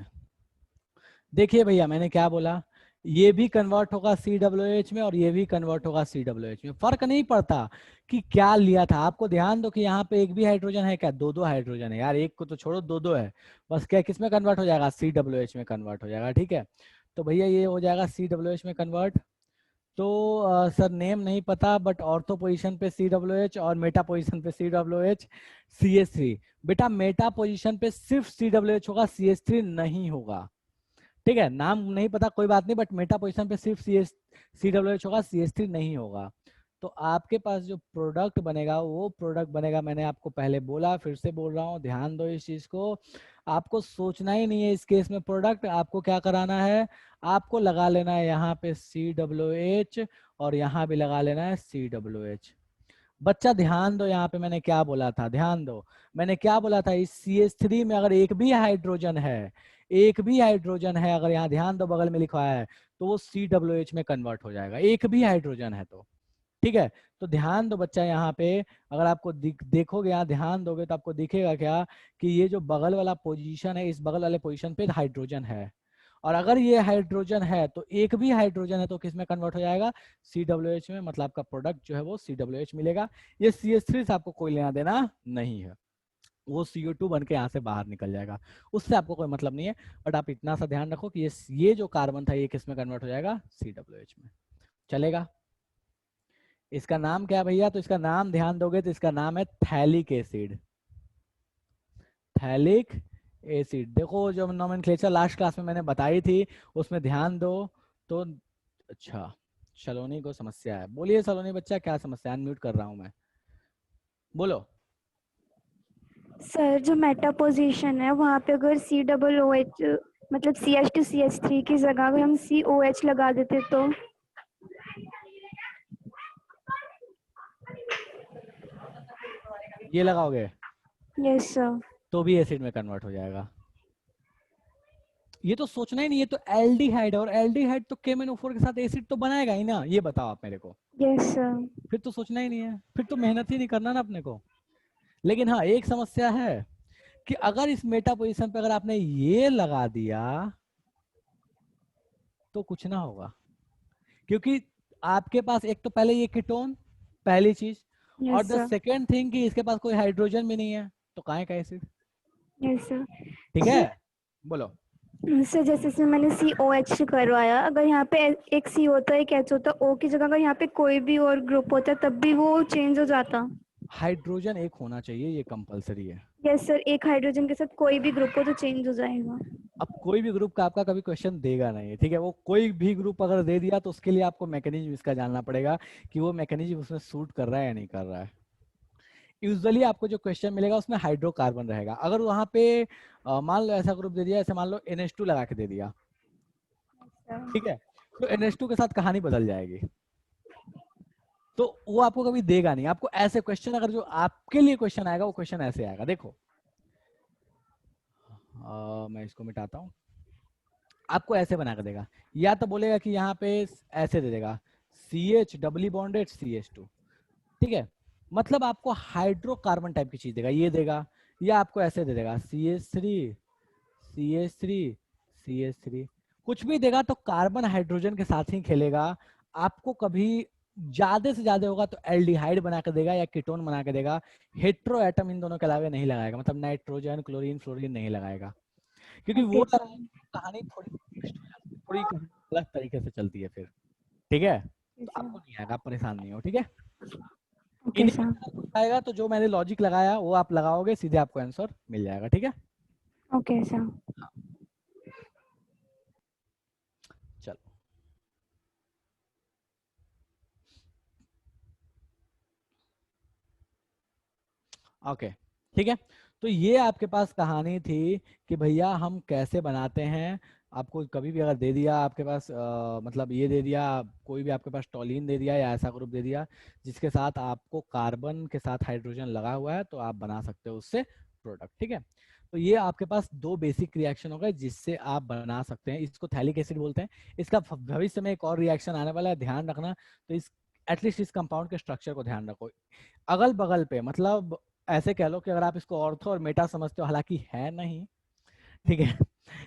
देखिए भैया, मैंने क्या बोला, ये भी कन्वर्ट होगा COOH में और ये भी कन्वर्ट होगा COOH में। फर्क नहीं पड़ता कि क्या लिया था। आपको ध्यान दो कि यहाँ पे एक भी हाइड्रोजन है क्या? दो दो हाइड्रोजन है यार, एक को तो छोड़ो, दो दो है। बस क्या किस में कन्वर्ट हो जाएगा? COOH में कन्वर्ट हो जाएगा। ठीक है, तो भैया ये हो जाएगा COOH में कन्वर्ट। तो सर नेम नहीं पता, बट ऑर्थो पोजीशन पे COOH और मेटा पोजीशन पे COOH, CH3। बेटा मेटा पोजीशन पे सिर्फ COOH होगा, CH3 नहीं होगा। ठीक है, नाम नहीं पता कोई बात नहीं, बट मेटा पोजीशन पे सिर्फ COOH होगा, CH3 नहीं होगा। तो आपके पास जो प्रोडक्ट बनेगा, वो प्रोडक्ट बनेगा, मैंने आपको पहले बोला, फिर से बोल रहा हूँ, ध्यान दो इस चीज को। आपको सोचना ही नहीं है इस केस में प्रोडक्ट, आपको क्या कराना है, आपको लगा लेना है यहाँ पे COOH और यहाँ भी लगा लेना है COOH। बच्चा ध्यान दो, यहाँ पे मैंने क्या बोला था, ध्यान दो। मैंने क्या बोला था, इस CH3 में अगर एक भी हाइड्रोजन है, एक भी हाइड्रोजन है, अगर यहाँ ध्यान दो बगल में लिखा है, तो वो COOH में कन्वर्ट हो जाएगा, एक भी हाइड्रोजन है तो। ठीक है, तो ध्यान दो बच्चा, यहाँ पे अगर आपको देखोगे, यहाँ ध्यान दोगे तो आपको दिखेगा क्या, कि ये जो बगल वाला पोजीशन है, इस बगल वाले पोजीशन पे हाइड्रोजन है। और अगर ये हाइड्रोजन है तो एक भी हाइड्रोजन है तो किस में कन्वर्ट हो जाएगा? COOH में। मतलब आपका प्रोडक्ट जो है वो COOH मिलेगा। ये CH3 से आपको कोई लेना देना नहीं है, वो CO2 बन के यहाँ से बाहर निकल जाएगा, उससे आपको कोई मतलब नहीं है। बट आप इतना सा ध्यान रखो कि ये जो कार्बन था, ये किस में कन्वर्ट हो जाएगा? COOH में। चलेगा? इसका नाम क्या है भैया? तो इसका नाम ध्यान दोगे तो इसका नाम है थैलिक एसिड। Phthalic acid. देखो जो नोमेनक्लेचर लास्ट क्लास में मैंने बताई थी, उसमें ध्यान दो तो। अच्छा, सलोनी को समस्या है, बोलिए सलोनी बच्चा, क्या समस्या है? अनम्यूट कर रहा हूं मैं, बोलो। सर जो मेटा पोजीशन है वहाँ पे अगर COOH मतलब CH2CH3 की जगह अगर हम COH लगा देते तो? ये लगाओगे यस सर। तो भी एसिड में कन्वर्ट हो जाएगा। ये तो सोचना ही नहीं, ये तो एल्डिहाइड है, और एल्डिहाइड तो KMnO4 के साथ एसिड तो बनाएगा ही ना, ये बताओ आप मेरे को। Yes sir. फिर तो सोचना ही नहीं है, फिर तो मेहनत ही नहीं करना ना अपने को। लेकिन हाँ, एक समस्या है कि अगर इस मेटा पोजीशन पे अगर आपने ये लगा दिया तो कुछ ना होगा, क्योंकि आपके पास एक तो पहले ये कीटोन, पहली चीज, और yes the sir. Second thing कि इसके पास कोई हाइड्रोजन भी नहीं है, तो काहे का एसिड? Yes sir. ठीक है, बोलो। सर जैसे से मैंने COH करवाया, अगर यहाँ पे एक C होता है एक H होता है, O की जगह अगर यहाँ पे कोई भी और ग्रुप होता है तब भी वो चेंज हो जाता? हाइड्रोजन एक होना चाहिए, ये कंपलसरी है। यस सर, एक हाइड्रोजन के साथ कोई भी ग्रुप हो तो चेंज हो जाएगा। अब कोई भी ग्रुप का आपका कभी क्वेश्चन देगा नहीं, ठीक है, वो कोई भी ग्रुप अगर दे दिया तो उसके लिए आपको मैकेनिज्म इसका जानना पड़ेगा कि वो मैकेनिज्म उसमें सूट कर रहा है या नहीं कर रहा है। यूजुअली आपको जो क्वेश्चन मिलेगा उसमें हाइड्रोकार्बन रहेगा। अगर वहां पे मान लो ऐसा ग्रुप दे दिया, ऐसे मान लो NH2 लगा के दे दिया, ठीक है, तो NH2 के साथ कहानी बदल जाएगी, तो वो आपको कभी देगा नहीं। आपको ऐसे क्वेश्चन, अगर जो आपके लिए क्वेश्चन आएगा वो क्वेश्चन ऐसे आएगा, देखो मैं इसको मिटाता हूँ, आपको ऐसे बना कर देगा, या तो बोलेगा कि यहाँ पे ऐसे दे देगा CH डबली बॉन्डेड CH2, ठीक है, मतलब आपको हाइड्रोकार्बन टाइप की चीज देगा, ये देगा, या आपको ऐसे दे देगा CH3 CH3 CH3, कुछ भी देगा तो कार्बन हाइड्रोजन के साथ ही खेलेगा। आपको कभी ज्यादा से ज्यादा होगा तो एल्डिहाइड बना के देगा या कीटोन बना के देगा, हेट्रो एटम इन दोनों के अलावा नहीं लगाएगा, मतलब नाइट्रोजन क्लोरीन फ्लोरीन नहीं लगाएगा, क्योंकि वो ओके लगाएगा सर। तो कहानी थोड़ी twist हो जाती है, थोड़ी कहानी अलग तरीके से चलती है फिर, ठीक है, तो आपको नहीं आएगा, आप परेशान नहीं हो, ठीक है। ओके इन्हीं में सर। से अगर कुछ आएगा तो जो मैंने लॉजिक लगाया वो आप लगाओगे, सीधे आपको आंसर मिल जाएगा, ठीक है। Okay sir. हाँ, चलो ओके, ठीक है, तो ये आपके पास कहानी थी कि भैया हम कैसे बनाते हैं। आपको कभी भी अगर दे दिया आपके पास मतलब ये दे दिया, कोई भी आपके पास टॉलिन दे दिया या ऐसा ग्रुप दे दिया जिसके साथ आपको कार्बन के साथ हाइड्रोजन लगा हुआ है, तो आप बना सकते हो उससे प्रोडक्ट, ठीक है। तो ये आपके पास दो बेसिक रिएक्शन हो गए जिससे आप बना सकते हैं, इसको थैलिक एसिड बोलते हैं। इसका भविष्य में एक और रिएक्शन आने वाला है, ध्यान रखना। तो इस एटलीस्ट इस कंपाउंड के स्ट्रक्चर को ध्यान रखो, अगल बगल पे, मतलब ऐसे कह लो कि अगर आप इसको ऑर्थो और मेटा समझते हो, हालांकि है नहीं, ठीक है,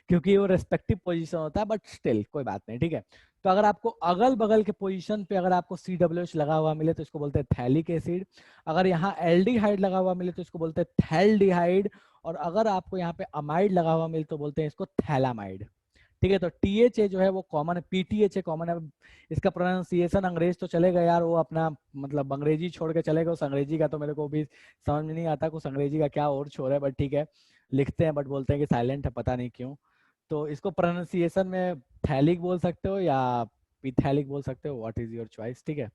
क्योंकि वो रेस्पेक्टिव पोजीशन होता है, बट स्टिल कोई बात नहीं, ठीक है। तो अगर आपको अगल बगल के पोजीशन पे अगर आपको COH लगा हुआ मिले तो इसको बोलते हैं थैलिक एसिड, अगर यहाँ एल्डिहाइड लगा हुआ मिले तो इसको बोलते हैं थैल्डिहाइड, और अगर आपको यहाँ पे अमाइड लगा हुआ मिले तो बोलते हैं इसको थैलामाइड, ठीक है। तो THA जो है वो कॉमन है, PTHA कॉमन है। इसका प्रोनाउंसिएशन अंग्रेज तो चलेगा यार, वो अपना मतलब अंग्रेजी छोड़ के चलेगा, उस अंग्रेजी का तो मेरे को भी समझ में नहीं आता कुछ अंग्रेजी का क्या और छोड़ है, बट ठीक है, लिखते हैं बट बोलते हैं कि साइलेंट है, पता नहीं क्यों। तो इसको प्रोनाउंसिएशन में थैलिक बोल सकते हो या पिथैलिक बोल सकते हो, व्हाट इज योर चॉइस, ठीक है।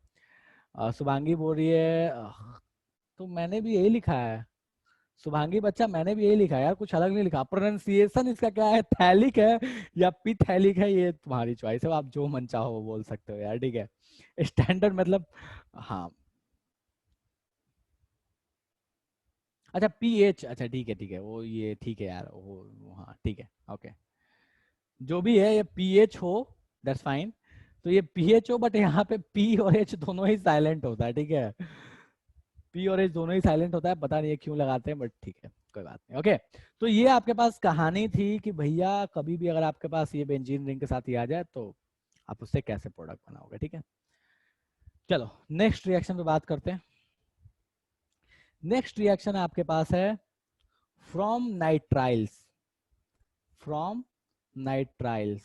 शुभांगी बोल रही है तो मैंने भी यही लिखा है, शुभांगी बच्चा मैंने भी यही लिखा है यार, कुछ अलग नहीं लिखा। प्रोनाउंसिएशन इसका क्या है, थैलिक है या पिथैलिक है, ये तुम्हारी चॉइस है, आप जो मन चाहो वो बोल सकते हो यार, ठीक है। स्टैंडर्ड मतलब, हाँ, अच्छा PH, अच्छा ठीक है वो, ये ठीक है यार वो, हाँ ठीक है, ओके, जो भी है ये PH हो, दैट्स फाइन। तो ये PH हो, बट यहाँ पे P और H दोनों ही साइलेंट होता है, ठीक है, P और H दोनों ही साइलेंट होता है, पता नहीं है क्यों लगाते हैं, बट ठीक है, कोई बात नहीं, ओके। तो ये आपके पास कहानी थी कि भैया कभी भी अगर आपके पास ये बेंजीन रिंग के साथ ही आ जाए तो आप उससे कैसे प्रोडक्ट बनाओगे, ठीक है। चलो नेक्स्ट रिएक्शन पे बात करते हैं। नेक्स्ट रिएक्शन आपके पास है from nitriles, from nitriles,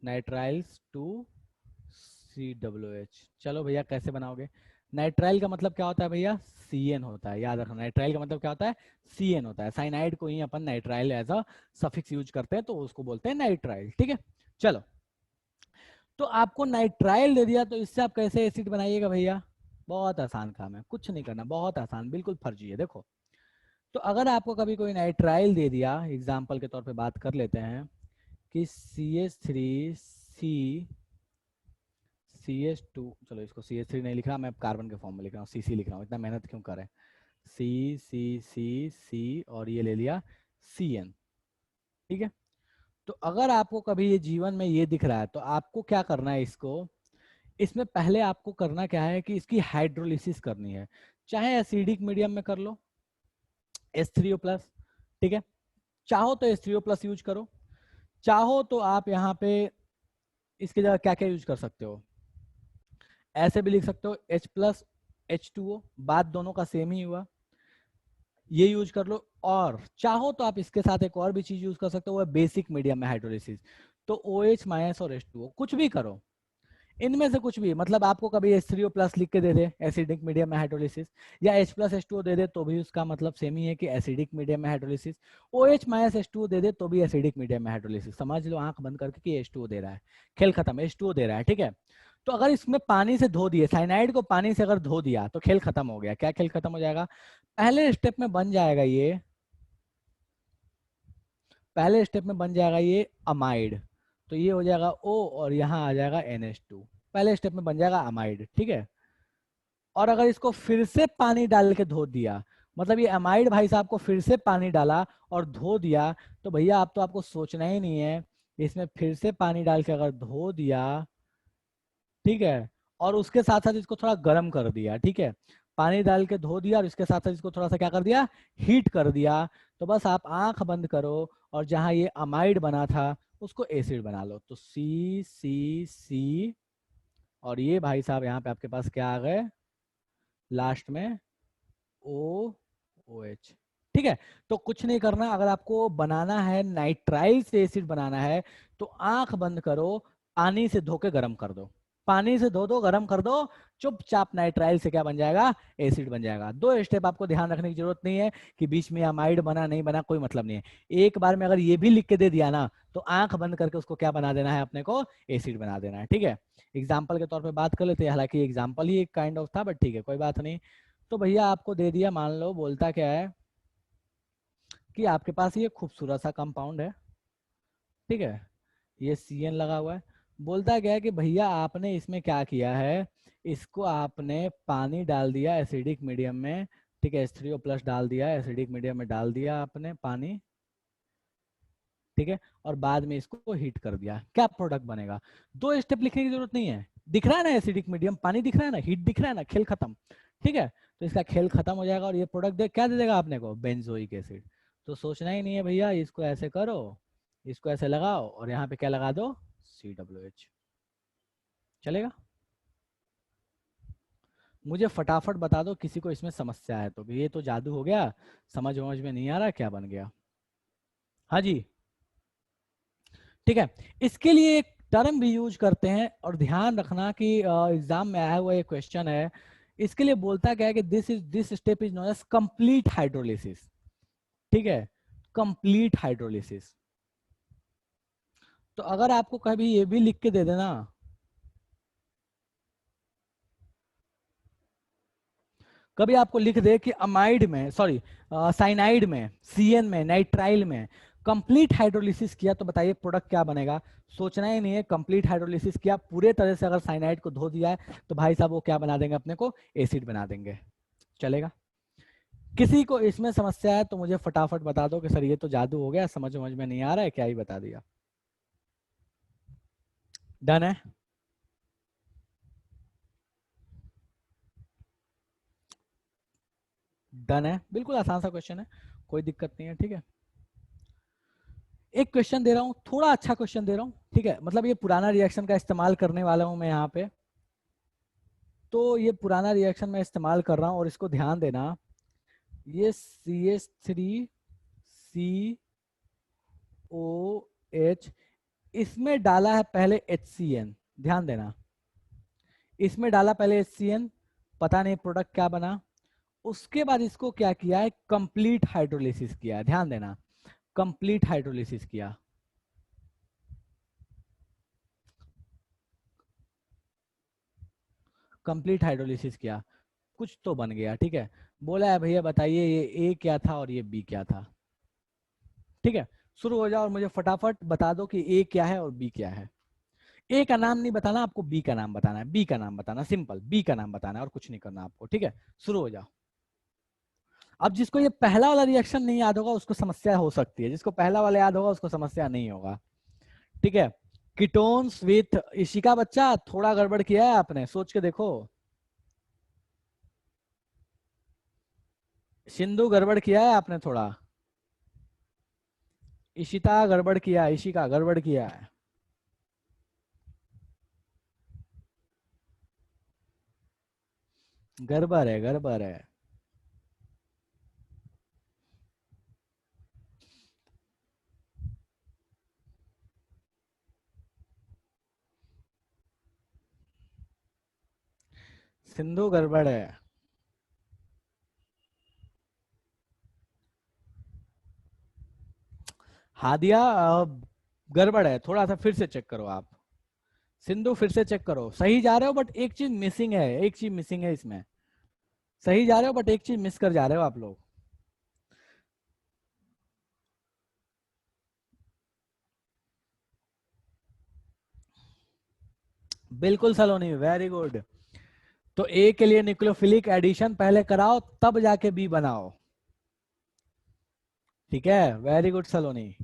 nitriles to COH। चलो भैया कैसे बनाओगे। नाइट्राइल का मतलब क्या होता है भैया, CN होता है, याद रखना। नाइट्राइल का मतलब क्या होता है, CN होता है। साइनाइड को ही अपन nitrile as a suffix use करते हैं, तो उसको बोलते हैं नाइट्राइल, ठीक है। चलो, तो आपको नाइट्राइल दे दिया, तो इससे आप कैसे एसिड बनाइएगा भैया, बहुत आसान काम है, कुछ नहीं करना, बहुत आसान, बिल्कुल फर्जी है। देखो, तो अगर आपको कभी कोई नाइट्राइल दे दिया, एग्जाम्पल के तौर पे बात कर लेते हैं कि CH3 चलो इसको CH3 नहीं लिख रहा मैं, कार्बन के फॉर्म में लिख रहा हूँ, CC लिख रहा हूँ, इतना मेहनत क्यों करें। C और ये ले लिया CN, ठीक है। तो अगर आपको कभी ये जीवन में ये दिख रहा है तो आपको क्या करना है, इसको, इसमें पहले आपको करना क्या है कि इसकी हाइड्रोलिसिस करनी है, चाहे एसिडिक मीडियम में कर लो, H3O+, ठीक है, चाहो तो H3O+ यूज करो, चाहो तो आप यहाँ पे इसकी जगह क्या क्या यूज कर सकते हो, ऐसे भी लिख सकते हो H+H2O, बात दोनों का सेम ही हुआ, ये यूज कर लो। और चाहो तो आप इसके साथ एक और भी चीज यूज कर सकते हो, वो बेसिक मीडियम में हाइड्रोलिसिस, तो OH- और H2O, कुछ भी करो, इनमें से कुछ भी, मतलब आपको कभी H3O+ लिख के दे दे एसिडिक मीडियम में हाइड्रोलिसिस, या H+H2O दे दे तो भी उसका मतलब सेम ही है कि एसिडिक मीडियम में हाइड्रोलिसिस, OH-H2O दे दे तो भी एसिडिक मीडियम में हाइड्रोलिसिस। समझ लो आंख बंद करके कि H2O दे रहा है, खेल खत्म, H2O दे रहा है, ठीक है। तो अगर इसमें पानी से धो दिए, साइनाइड को पानी से अगर धो दिया तो खेल खत्म हो गया। क्या खेल खत्म हो जाएगा? पहले स्टेप में बन जाएगा ये, पहले स्टेप में बन जाएगा ये अमाइड, तो ये हो जाएगा O और यहाँ आ जाएगा NH2, पहले स्टेप में बन जाएगा अमाइड, ठीक है। और अगर इसको फिर से पानी डाल के धो दिया, मतलब ये अमाइड भाई साहब को फिर से पानी डाला और धो दिया, तो भैया आप तो आपको सोचना ही नहीं है, इसमें फिर से पानी डाल के अगर धो दिया, ठीक है, और उसके साथ साथ इसको थोड़ा गर्म कर दिया, ठीक है, पानी डाल के धो दिया और इसके साथ साथ इसको थोड़ा सा क्या कर दिया, हीट कर दिया, तो बस आप आंख बंद करो और जहां ये अमाइड बना था उसको एसिड बना लो। तो C और ये भाई साहब यहाँ पे आपके पास क्या आ गए लास्ट में, OOH, ठीक है। तो कुछ नहीं करना, अगर आपको बनाना है नाइट्राइल से एसिड बनाना है तो आंख बंद करो, पानी से धो के गर्म कर दो, पानी से धो दो, गर्म कर दो, चुपचाप नाइट्राइल से क्या बन जाएगा, एसिड बन जाएगा। दो स्टेप आपको ध्यान रखने की जरूरत नहीं है कि बीच में अमाइड बना नहीं बना, कोई मतलब नहीं है। एक बार में अगर ये भी लिख के दे दिया ना तो आंख बंद करके उसको क्या बना देना है, अपने को एसिड बना देना है, ठीक है। एग्जाम्पल के तौर पर बात कर लेते हैं, हालांकि एग्जाम्पल ही एक काइंड ऑफ था, बट ठीक है कोई बात नहीं। तो भैया आपको दे दिया, मान लो बोलता क्या है कि आपके पास ये खूबसूरत सा कंपाउंड है, ठीक है, ये CN लगा हुआ है। बोलता क्या है कि भैया आपने इसमें क्या किया है, इसको आपने पानी डाल दिया एसिडिक मीडियम में, ठीक है, H3O+ डाल दिया एसिडिक मीडियम में, डाल दिया आपने पानी, ठीक है, और बाद में इसको हीट कर दिया, क्या प्रोडक्ट बनेगा? दो स्टेप लिखने की जरूरत नहीं है, दिख रहा है ना एसिडिक मीडियम, पानी दिख रहा है ना, हीट दिख रहा है ना, खेल खत्म, ठीक है। तो इसका खेल खत्म हो जाएगा और ये प्रोडक्ट क्या दे देगा आपने को, बेंजोइक एसिड। तो सोचना ही नहीं है भैया, इसको ऐसे करो, इसको ऐसे लगाओ और यहाँ पे क्या लगा दो, COH, चलेगा। मुझे फटाफट बता दो किसी को इसमें समस्या है तो, ये तो जादू हो गया, समझ वमझ में नहीं आ रहा क्या बन गया। हाँ जी, ठीक है। इसके लिए एक टर्म भी यूज करते हैं और ध्यान रखना कि एग्जाम में आया हुआ एक क्वेश्चन है, इसके लिए बोलता क्या है कि this step is known as complete hydrolysis, ठीक है, कंप्लीट हाइड्रोलिसिस। तो अगर आपको कभी ये भी लिख के दे देना, कभी आपको लिख दे कि अमाइड में, सॉरी साइनाइड में, CN में, नाइट्राइल में कंप्लीट हाइड्रोलिसिस किया, तो बताइए प्रोडक्ट क्या बनेगा? सोचना ही नहीं है, कंप्लीट हाइड्रोलिसिस किया पूरे तरह से, अगर साइनाइड को धो दिया है तो भाई साहब वो क्या बना देंगे, अपने को एसिड बना देंगे, चलेगा। किसी को इसमें समस्या है तो मुझे फटाफट बता दो कि सर ये तो जादू हो गया, समझ समझ में नहीं आ रहा है, क्या ही बता दिया। डन है, डन है, बिल्कुल आसान सा क्वेश्चन है, कोई दिक्कत नहीं है, ठीक है। एक क्वेश्चन दे रहा हूँ, थोड़ा अच्छा क्वेश्चन दे रहा हूँ, ठीक है, मतलब ये पुराना रिएक्शन का इस्तेमाल करने वाला हूँ मैं यहाँ पे, तो ये पुराना रिएक्शन मैं इस्तेमाल कर रहा हूँ और इसको ध्यान देना, ये CH3COH, इसमें डाला है पहले HCN, ध्यान देना, इसमें डाला पहले HCN, पता नहीं प्रोडक्ट क्या बना, उसके बाद इसको क्या किया है, कंप्लीट हाइड्रोलिसिस किया है, ध्यान देना, कंप्लीट हाइड्रोलिसिस किया, कंप्लीट हाइड्रोलिसिस किया, कुछ तो बन गया, ठीक है। बोला है भैया बताइए ये A क्या था और ये B क्या था, ठीक है। शुरू हो जाओ और मुझे फटाफट बता दो कि A क्या है और B क्या है। A का नाम नहीं बताना आपको, B का नाम बताना है, B का नाम बताना, सिंपल B का नाम बताना है और कुछ नहीं करना आपको, ठीक है। शुरू हो जाओ। अब जिसको ये पहला वाला रिएक्शन नहीं याद होगा उसको समस्या हो सकती है, जिसको पहला वाला याद होगा उसको समस्या नहीं होगा, ठीक है। कीटोन्स विथ, इशिका बच्चा थोड़ा गड़बड़ किया है आपने, सोच के देखो, सिंधु गड़बड़ किया है आपने थोड़ा, इशिता गड़बड़ किया है, इशिका गड़बड़ किया है, गड़बड़ है, गड़बड़ है। सिंधु गड़बड़ है। हादिया गड़बड़ है, थोड़ा सा फिर से चेक करो आप। सिंधु फिर से चेक करो, सही जा रहे हो बट एक चीज मिसिंग है, एक चीज मिसिंग है इसमें। सही जा रहे हो बट एक चीज मिस कर जा रहे हो आप लोग। बिल्कुल सलोनी, वेरी गुड। तो ए के लिए न्यूक्लियोफिलिक एडिशन पहले कराओ, तब जाके बी बनाओ। ठीक है, वेरी गुड सलोनी।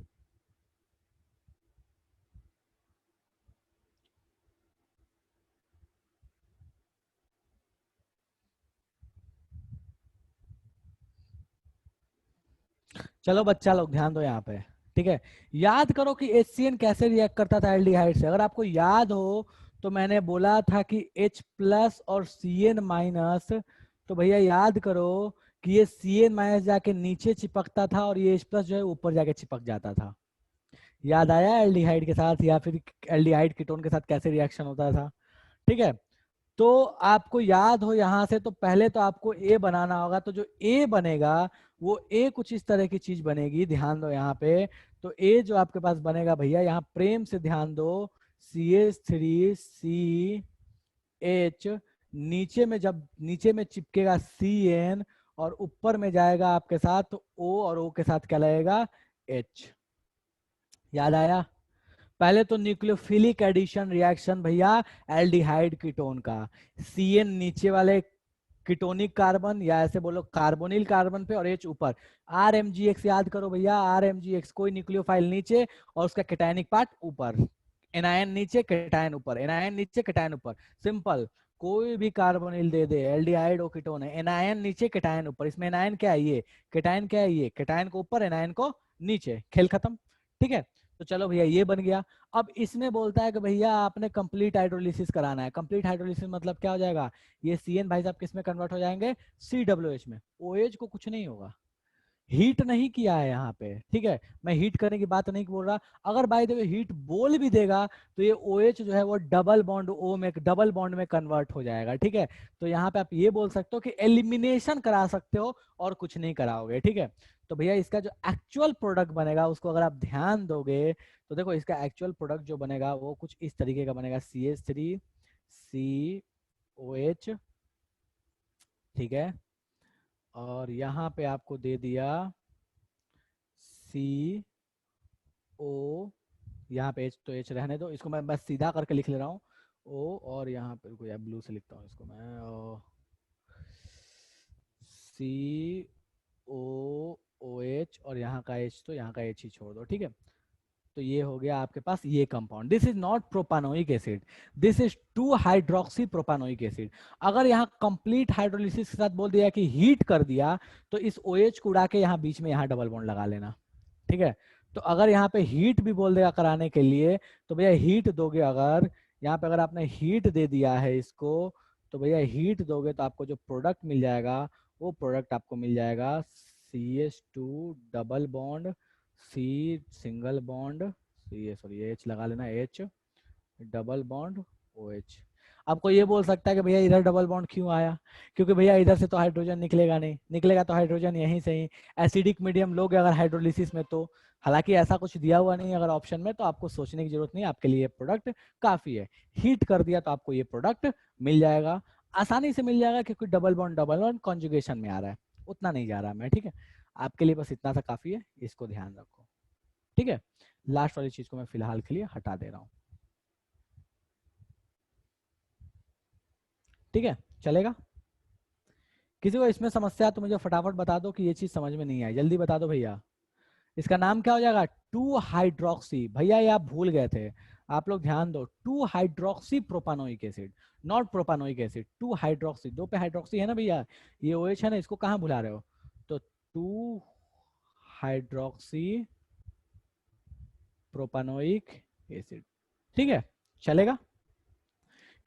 चलो बच्चा लोग ध्यान दो यहाँ पे। ठीक है, याद करो कि HCN कैसे रिएक्ट करता था एल्डिहाइड से। अगर आपको याद हो तो मैंने बोला था कि H प्लस और CN माइनस, तो भैया याद करो कि ये CN माइनस जाके नीचे चिपकता था और ये H प्लस जो है ऊपर जाके चिपक जाता था। याद आया एल्डिहाइड के साथ या फिर एल्डिहाइड कीटोन के साथ कैसे रिएक्शन होता था? ठीक है, तो आपको याद हो यहां से, तो पहले तो आपको ए बनाना होगा। तो जो ए बनेगा वो ए कुछ इस तरह की चीज बनेगी, ध्यान दो यहाँ पे। तो ए जो आपके पास बनेगा भैया, यहाँ प्रेम से ध्यान दो, CH3CH, नीचे में जब नीचे में चिपकेगा CN और ऊपर में जाएगा आपके साथ तो O, और O के साथ क्या लगेगा? H। याद आया? पहले तो न्यूक्लियोफिलिक एडिशन रिएक्शन भैया एल्डिहाइड कीटोन का, CN नीचे वाले कीटोनिक कार्बन या ऐसे बोलो कार्बोनिल कार्बन पे और H ऊपर। RMGX याद करो भैया, RMGX कोई न्यूक्लियोफाइल नीचे और उसका कैटायनिक पार्ट ऊपर। एनायन नीचे कैटायन ऊपर, एनायन नीचे कैटायन ऊपर। सिंपल, कोई भी कार्बोनिल दे दे, एल्डिहाइड और कीटोन है, एनायन नीचे कैटायन ऊपर। इसमें एनायन क्या है? ये कैटायन क्या है? ये कैटायन को ऊपर, एनायन को नीचे, खेल खत्म। ठीक है, तो चलो भैया ये बन गया। अब इसमें बोलता है कि भैया आपने कंप्लीट हाइड्रोलिसिस कराना है। कंप्लीट हाइड्रोलिसिस मतलब क्या हो जाएगा? ये CN भाई साहब किस में कन्वर्ट हो जाएंगे? COH में। OH को कुछ नहीं होगा, हीट नहीं किया है यहाँ पे। ठीक है, मैं हीट करने की बात नहीं बोल रहा। अगर बाय द वे हीट बोल भी देगा तो ये OH जो है वो डबल बॉन्ड O में, डबल बॉन्ड में कन्वर्ट हो जाएगा। ठीक है, तो यहाँ पे आप ये बोल सकते हो कि एलिमिनेशन करा सकते हो और कुछ नहीं कराओगे। ठीक है, तो भैया इसका जो एक्चुअल प्रोडक्ट बनेगा उसको अगर आप ध्यान दोगे तो देखो इसका एक्चुअल प्रोडक्ट जो बनेगा वो कुछ इस तरीके का बनेगा, CH3COH। ठीक है, और यहाँ पे आपको दे दिया CO, यहाँ पे H तो H रहने दो, इसको मैं बस सीधा करके लिख ले रहा हूँ O, और यहाँ पे रुको यार ब्लू से लिखता हूँ इसको मैं, COOH, और यहाँ का H तो यहाँ का H ही छोड़ दो। ठीक है, तो ये हो गया आपके पास ये compound. This is not propanoic acid, this is 2 hydroxy propanoic acid. अगर यहाँ कंप्लीट हाइड्रोलिसिस के साथ बोल दिया कि हीट कर दिया तो इस OH को उड़ा के यहाँ बीच में यहाँ डबल बॉन्ड लगा लेना। ठीक है, तो अगर यहाँ पे हीट भी बोल देगा कराने के लिए तो भैया हीट दोगे, अगर यहाँ पे अगर आपने हीट दे दिया है इसको, तो भैया हीट दोगे तो आपको जो प्रोडक्ट मिल जाएगा वो प्रोडक्ट आपको मिल जाएगा CH2 double bond C single bond, sorry H लगा लेना, H डबल बॉन्ड OH। आपको ये बोल सकता है कि भैया इधर डबल बॉन्ड क्यों आया? क्योंकि भैया इधर से तो हाइड्रोजन निकलेगा नहीं, निकलेगा तो हाइड्रोजन यहीं से ही एसिडिक मीडियम लोगे अगर हाइड्रोलिसिस में तो। हालांकि ऐसा कुछ दिया हुआ नहीं अगर ऑप्शन में, तो आपको सोचने की जरूरत नहीं, आपके लिए प्रोडक्ट काफी है। हीट कर दिया तो आपको ये प्रोडक्ट मिल जाएगा, आसानी से मिल जाएगा, क्योंकि डबल बॉन्ड कॉन्जुगेशन में आ रहा है, उतना नहीं जा रहा मैं। ठीक है, आपके लिए बस इतना सा काफी है, इसको ध्यान रखो। ठीक है, लास्ट वाली चीज को मैं फिलहाल के लिए हटा दे रहा हूँ। ठीक है, चलेगा? किसी को इसमें समस्या तो मुझे फटाफट बता दो कि ये चीज समझ में नहीं आई, जल्दी बता दो भैया। इसका नाम क्या हो जाएगा? 2 हाइड्रोक्सी। भैया ये आप भूल गए थे, आप लोग ध्यान दो, 2 hydroxy propanoic acid, not propanoic acid, 2 hydroxy. 2 पे हाइड्रोक्सी है ना भैया, ये OH है ना, इसको कहाँ भुला रहे हो? तो 2 हाइड्रोक्सी प्रोपानोइक एसिड। ठीक है, चलेगा?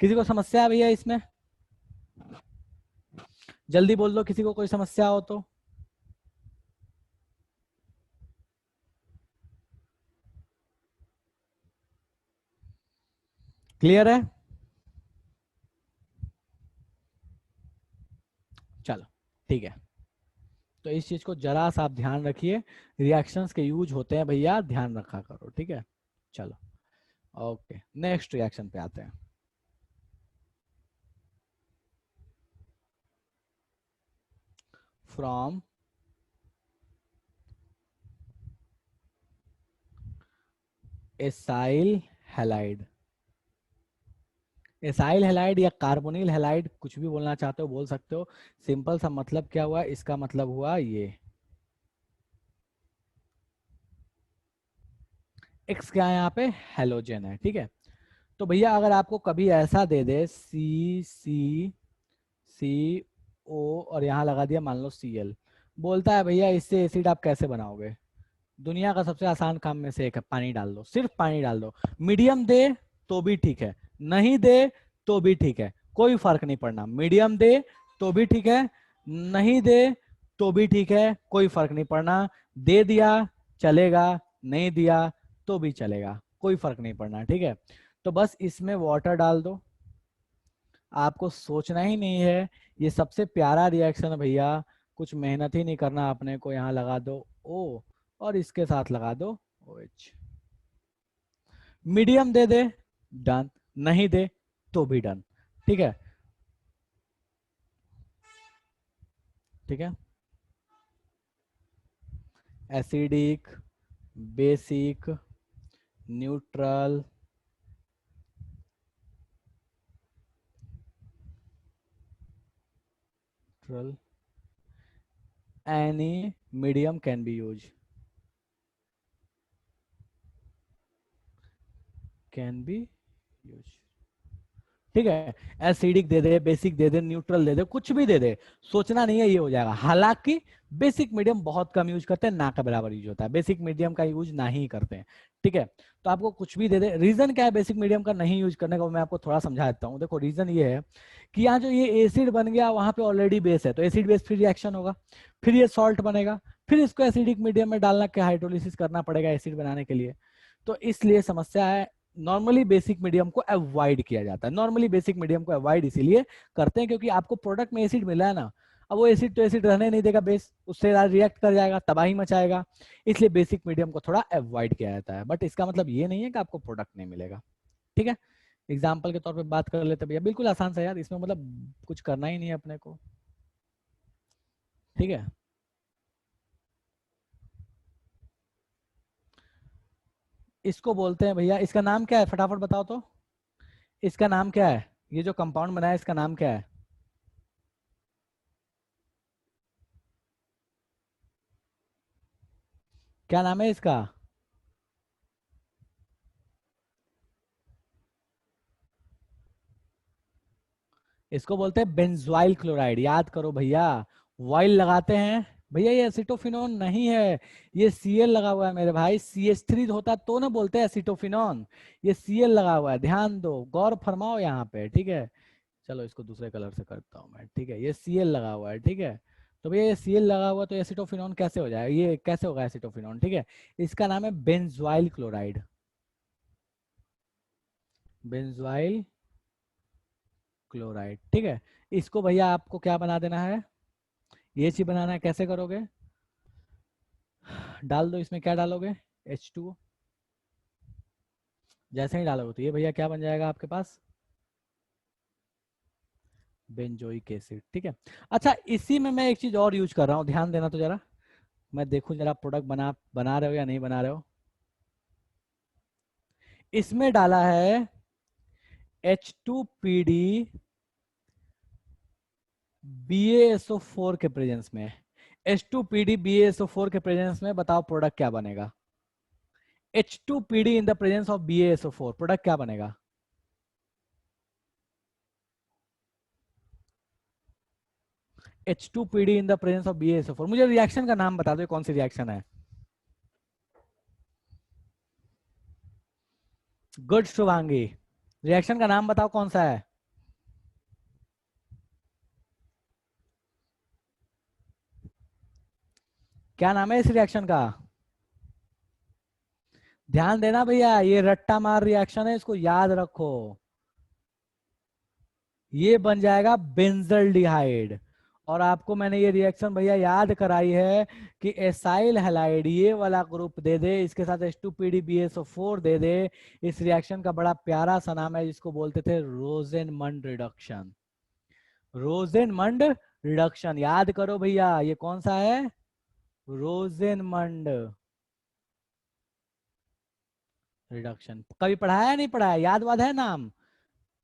किसी को समस्या है भैया इसमें? जल्दी बोल दो किसी को कोई समस्या हो तो। क्लियर है? चलो ठीक है, तो इस चीज को जरा सा आप ध्यान रखिए, रिएक्शंस के यूज होते हैं भैया, ध्यान रखा करो, ठीक है। चलो ओके, नेक्स्ट रिएक्शन पे आते हैं। From acyl halide, acyl halide या कार्बोनिल हैलाइड, कुछ भी बोलना चाहते हो बोल सकते हो। सिंपल सा मतलब क्या हुआ इसका, मतलब हुआ ये एक्स क्या है यहाँ पे, हेलोजन है, ठीक है। तो भैया अगर आपको कभी ऐसा दे दे सी सी सी ओ और यहाँ लगा दिया मान लो सी एल, बोलता है भैया इससे एसिड आप कैसे बनाओगे। दुनिया का सबसे आसान काम में से एक है, पानी डाल दो, सिर्फ पानी डाल दो। मीडियम दे तो भी ठीक है, नहीं दे तो भी ठीक है, कोई फर्क नहीं पड़ना। मीडियम दे तो भी ठीक है, नहीं दे तो भी ठीक है, कोई फर्क नहीं पड़ना। दे दिया चलेगा, नहीं दिया तो भी चलेगा, कोई फर्क नहीं पड़ना, ठीक है। तो बस इसमें वाटर डाल दो, आपको सोचना ही नहीं है, ये सबसे प्यारा रिएक्शन है भैया, कुछ मेहनत ही नहीं करना अपने को। यहाँ लगा दो ओ और इसके साथ लगा दो OH। मीडियम दे दे डन, नहीं दे तो भी डन, ठीक है, ठीक है। Acidic, basic, neutral, any medium can be used, can be used, ठीक है। एसिडिक दे दे, बेसिक दे दे, न्यूट्रल दे दे, कुछ भी दे दे, सोचना नहीं है, ये हो जाएगा। हालांकि बेसिक मीडियम बहुत कम यूज करते हैं, ना के बराबर यूज होता है, बेसिक मीडियम का यूज ना ही करते हैं, ठीक है। तो आपको कुछ भी दे दे, रीजन क्या है बेसिक मीडियम का नहीं यूज करने का, मैं आपको थोड़ा समझा देता हूँ। देखो रीजन ये है कि यहाँ जो ये एसिड बन गया वहां पे ऑलरेडी बेस है, तो एसिड बेस फिर रिएक्शन होगा, फिर ये सॉल्ट बनेगा, फिर इसको एसिडिक मीडियम में डालना के हाइड्रोलिसिस करना पड़ेगा एसिड बनाने के लिए। तो इसलिए समस्या है, नॉर्मली बेसिक मीडियम को अवॉइड किया जाता है। नॉर्मली बेसिक मीडियम को अवॉइड इसीलिए करते हैं क्योंकि आपको प्रोडक्ट में एसिड मिला है ना, अब वो एसिड तो एसिड रहने नहीं देगा, बेस उससे रिएक्ट कर जाएगा, तबाही मचाएगा, इसलिए बेसिक मीडियम को थोड़ा अवॉइड किया जाता है। बट इसका मतलब ये नहीं है कि आपको प्रोडक्ट नहीं मिलेगा, ठीक है। एग्जाम्पल के तौर पे बात कर लेते भैया, बिल्कुल आसान सा यार, इसमें मतलब कुछ करना ही नहीं है अपने को, ठीक है। इसको बोलते हैं भैया, इसका नाम क्या है फटाफट बताओ तो, इसका नाम क्या है, ये जो कंपाउंड बनाया इसका नाम क्या है। क्या नाम है इसका, इसको बोलते हैं बेंजोइल क्लोराइड, याद करो भैया। वाइल लगाते हैं भैया, ये एसिटोफिनोन नहीं है, ये Cl लगा हुआ है मेरे भाई, CH3 होता तो ना बोलते हैं एसिटोफिनोन, ये Cl लगा हुआ है, ध्यान दो गौर फरमाओ यहाँ पे, ठीक है। चलो इसको दूसरे कलर से करता हूँ मैं, ठीक है, ये Cl लगा हुआ है, ठीक है। तो भैया ये Cl लगा हुआ तो एसिटोफिनोन कैसे हो जाएगा, ये कैसे होगा एसिटोफिनोन, ठीक है। इसका नाम है बेंजोइल क्लोराइड, बेंजोइल क्लोराइड, ठीक है। इसको भैया आपको क्या बना देना है, ये चीज बनाना है, कैसे करोगे, डाल दो इसमें, क्या डालोगे H2O, जैसे ही डालोगे तो ये भैया क्या बन जाएगा आपके पास, बेंजोइक एसिड, ठीक है। अच्छा इसी में मैं एक चीज और यूज कर रहा हूँ, ध्यान देना तो जरा, मैं देखूं जरा प्रोडक्ट बना बना रहे हो या नहीं बना रहे हो। इसमें डाला है H2PD BaSO4 के प्रेजेंस में, H2PD BaSO4 के प्रेजेंस में बताओ प्रोडक्ट क्या बनेगा। H2PD in the presence of BaSO4 product क्या बनेगा। H2PD in the presence of BaSO4, मुझे रिएक्शन का नाम बता दो कौन सी रिएक्शन है। गुड शुभांगी, रिएक्शन का नाम बताओ कौन सा है। क्या नाम है इस रिएक्शन का, ध्यान देना भैया, ये रट्टा मार रिएक्शन है, इसको याद रखो। ये बन जाएगा बेंजल्डिहाइड, और आपको मैंने ये रिएक्शन भैया याद कराई है कि एसाइल हैलाइड ये वाला ग्रुप दे दे, इसके साथ H2PDBSO4 दे दे। इस रिएक्शन का बड़ा प्यारा सा नाम है जिसको बोलते थे रोजेनमंड रिडक्शन। रोजेनमंड रिडक्शन याद करो भैया, ये कौन सा है? रोजेनमंड रिडक्शन। कभी पढ़ाया नहीं पढ़ाया? याद वाद है नाम?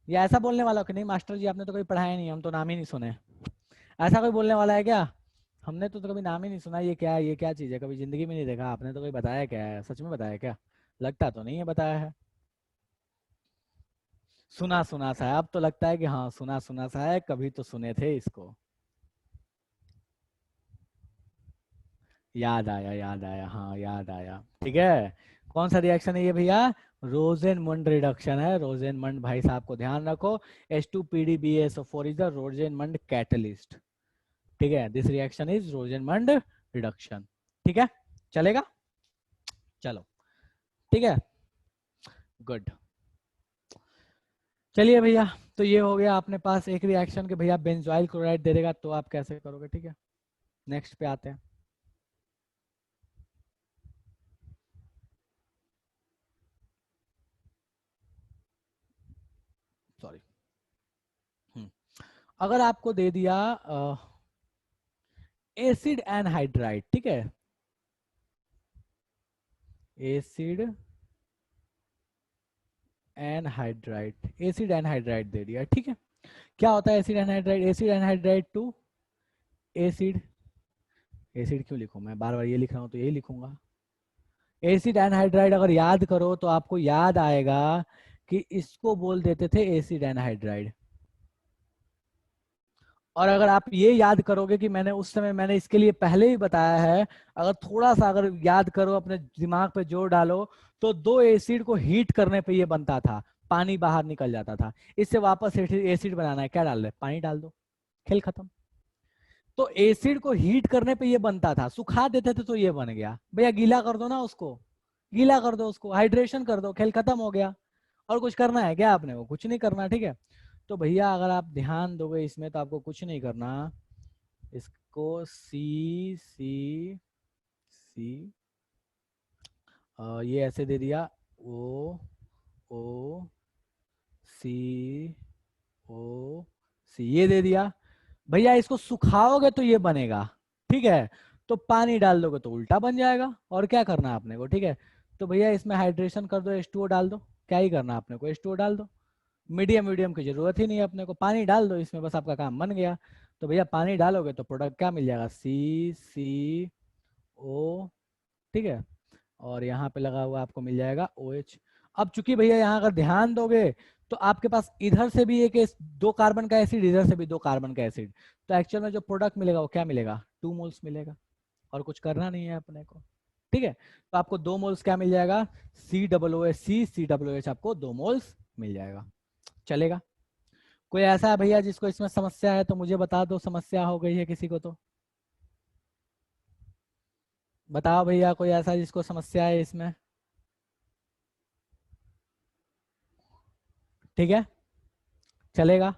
या ऐसा बोलने वाला कि नहीं मास्टर जी आपने तो कभी पढ़ाया नहीं, हम तो नाम ही नहीं सुने, ऐसा कोई बोलने वाला है क्या? हमने तो कभी नाम ही नहीं सुना, ये क्या है, ये क्या चीज है, कभी जिंदगी में नहीं देखा, आपने तो कभी बताया क्या है? सच में बताया क्या? लगता तो नहीं है बताया है। सुना सुना सा है, अब तो लगता है कि हाँ सुना सुना सा है, कभी तो सुने थे इसको। याद आया, याद आया, हाँ याद आया। ठीक है, कौन सा रिएक्शन है ये भैया? रोजेनमंड रिडक्शन है। रोजेनमंड भाई साहब को ध्यान रखो, H2PDBSO4 इज द रोजेनमंड कैटलिस्ट। ठीक है, दिस रिएक्शन इज रोजेनमंड रिडक्शन। ठीक है, चलेगा? चलो, ठीक है, गुड। चलिए भैया, तो ये हो गया अपने पास एक रिएक्शन के भैया बेंजोइल क्लोराइड दे देगा तो आप कैसे करोगे। ठीक है, नेक्स्ट पे आते हैं। सॉरी। अगर आपको दे दिया एसिड एनहाइड्राइड, ठीक है, एसिड एनहाइड्राइड, एसिड एनहाइड्राइड दे दिया, ठीक है। क्या होता है acid anhydride? Acid anhydride to acid, acid क्यों लिखूं मैं, बार बार ये लिख रहा हूं तो यही लिखूंगा। एसिड एनहाइड्राइड अगर याद करो तो आपको याद आएगा कि इसको बोल देते थे एसिड एनहाइड्राइड। और अगर आप ये याद करोगे कि मैंने उस समय मैंने इसके लिए पहले ही बताया है, अगर थोड़ा सा अगर याद करो, अपने दिमाग पे जोर डालो, तो दो एसिड को हीट करने पे ये बनता था, पानी बाहर निकल जाता था। इससे वापस एसिड बनाना है, क्या डाल रहे? पानी डाल दो, खेल खत्म। तो एसिड को हीट करने पे ये बनता था, सुखा देते थे तो ये बन गया। भैया गीला कर दो ना उसको, गीला कर दो उसको, हाइड्रेशन कर दो, खेल खत्म हो गया। और कुछ करना है क्या आपने? को कुछ नहीं करना, ठीक है। तो भैया अगर आप ध्यान दोगे इसमें तो आपको कुछ नहीं करना, इसको सी सी सी ये ऐसे दे दिया, ओ ओ सी ओ सी, ये दे दिया। भैया इसको सुखाओगे तो ये बनेगा, ठीक है। तो पानी डाल दोगे तो उल्टा बन जाएगा। और क्या करना है आपने को, ठीक है। तो भैया इसमें हाइड्रेशन कर दो, H2O डाल दो, क्या ही करना है आपने को, H2O डाल दो। मीडियम मीडियम की जरूरत ही नहीं है अपने को, पानी डाल दो इसमें, बस आपका काम बन गया। तो भैया पानी डालोगे तो प्रोडक्ट क्या मिल जाएगा? CCO, ठीक है। और यहाँ पे लगा हुआ आपको मिल जाएगा OH। अब चूंकि भैया यहाँ अगर ध्यान दोगे तो आपके पास इधर से भी एक दो कार्बन का एसिड, इधर से भी दो कार्बन का एसिड, तो एक्चुअल में जो प्रोडक्ट मिलेगा वो क्या मिलेगा? 2 मोल्स मिलेगा। और कुछ करना नहीं है अपने को, ठीक है। तो आपको 2 मोल्स क्या मिल जाएगा? COOH आपको 2 मोल्स मिल जाएगा। चलेगा? कोई ऐसा है भैया जिसको इसमें समस्या है तो मुझे बता दो, समस्या हो गई है किसी को तो बताओ भैया, कोई ऐसा जिसको समस्या है इसमें? ठीक है, चलेगा।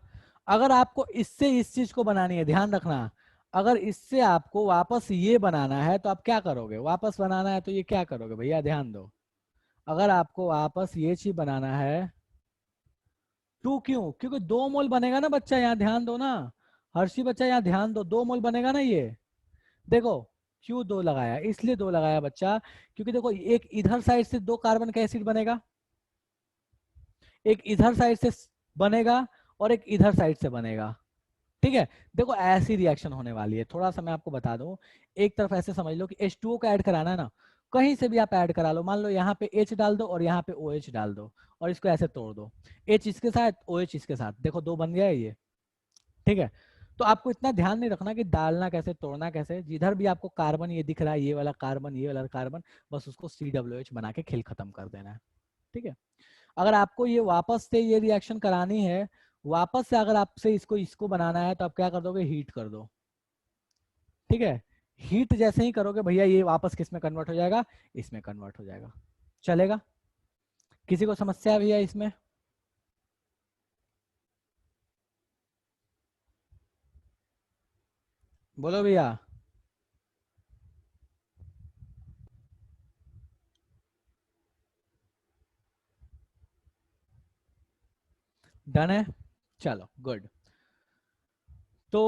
अगर आपको इससे इस चीज को बनानी है, ध्यान रखना, अगर इससे आपको वापस ये बनाना है तो आप क्या करोगे? वापस बनाना है तो ये क्या करोगे भैया, ध्यान दो। अगर आपको वापस ये चीज बनाना है, 2 क्यों? क्योंकि 2 मोल बनेगा ना बच्चा, यहाँ ध्यान दो ना, हर्षी बच्चा यहाँ ध्यान दो, 2 मोल बनेगा ना ये। देखो क्यों 2 लगाया, इसलिए 2 लगाया बच्चा, क्योंकि देखो एक इधर साइड से 2 कार्बन का एसिड बनेगा, एक इधर साइड से बनेगा, और एक इधर साइड से बनेगा, ठीक है। देखो ऐसी रिएक्शन होने वाली है, थोड़ा सा मैं आपको बता दूं। एक तरफ ऐसे समझ लो कि H2O का ऐड कराना है ना, कहीं से भी आप ऐड करा लो, मान लो यहाँ पे H डाल दो और यहाँ पे OH डाल दो, और इसको ऐसे तोड़ दो, H इसके साथ OH इसके साथ, देखो 2 बन गया है ये, ठीक है। तो आपको इतना ध्यान नहीं रखना कि डालना कैसे तोड़ना कैसे, जिधर भी आपको कार्बन ये दिख रहा है, ये वाला कार्बन ये वाला कार्बन, बस उसको COOH बना के खेल खत्म कर देना है, ठीक है। अगर आपको ये वापस से ये रिएक्शन करानी है, वापस से अगर आपसे इसको इसको बनाना है तो आप क्या कर दोगे? हीट कर दो, ठीक है। हीट जैसे ही करोगे भैया ये वापस किस में कन्वर्ट हो जाएगा? इसमें कन्वर्ट हो जाएगा। चलेगा? किसी को समस्या है भैया इसमें? बोलो भैया। डन है, चलो गुड। तो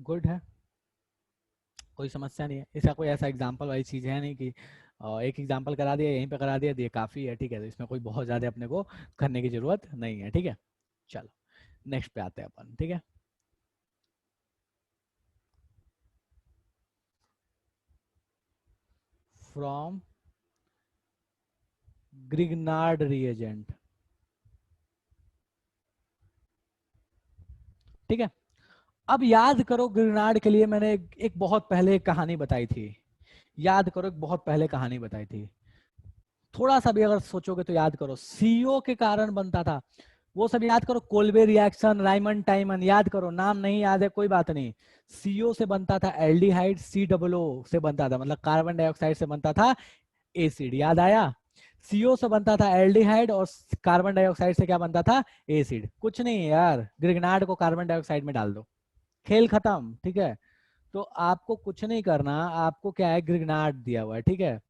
गुड है, कोई समस्या नहीं है, इसका कोई ऐसा एग्जाम्पल वाली चीज है नहीं कि एक एग्जाम्पल करा दिया यहीं पे करा दिया ये काफी है, ठीक है। तो इसमें कोई बहुत ज्यादा अपने को करने की जरूरत नहीं है, ठीक है। चलो नेक्स्ट पे आते हैं अपन, ठीक है। फ्रॉम ग्रिग्नार्ड रिएजेंट, ठीक है। अब याद करो ग्रिग्नार्ड के लिए मैंने एक बहुत पहले एक कहानी बताई थी, याद करो एक बहुत पहले कहानी बताई थी। थोड़ा सा भी अगर सोचोगे तो याद करो, सीओ के कारण बनता था वो सब याद करो, कोल्बे रिएक्शन, राइमंड टाइमन, याद करो। नाम नहीं याद है कोई बात नहीं। सीओ से बनता था एल्डिहाइड, सी डबल ओ से बनता था मतलब कार्बन डाइऑक्साइड से बनता था एसिड, याद आया। सीओ से बनता था एल्डिहाइड और कार्बन डाइऑक्साइड से क्या बनता था, एसिड। कुछ नहीं यार, ग्रिग्नार्ड को कार्बन डाइऑक्साइड में डाल दो, खेल खत्म, ठीक है। तो आपको कुछ नहीं करना, आपको क्या है, ग्रिग्नार्ड दिया हुआ है, ठीक है।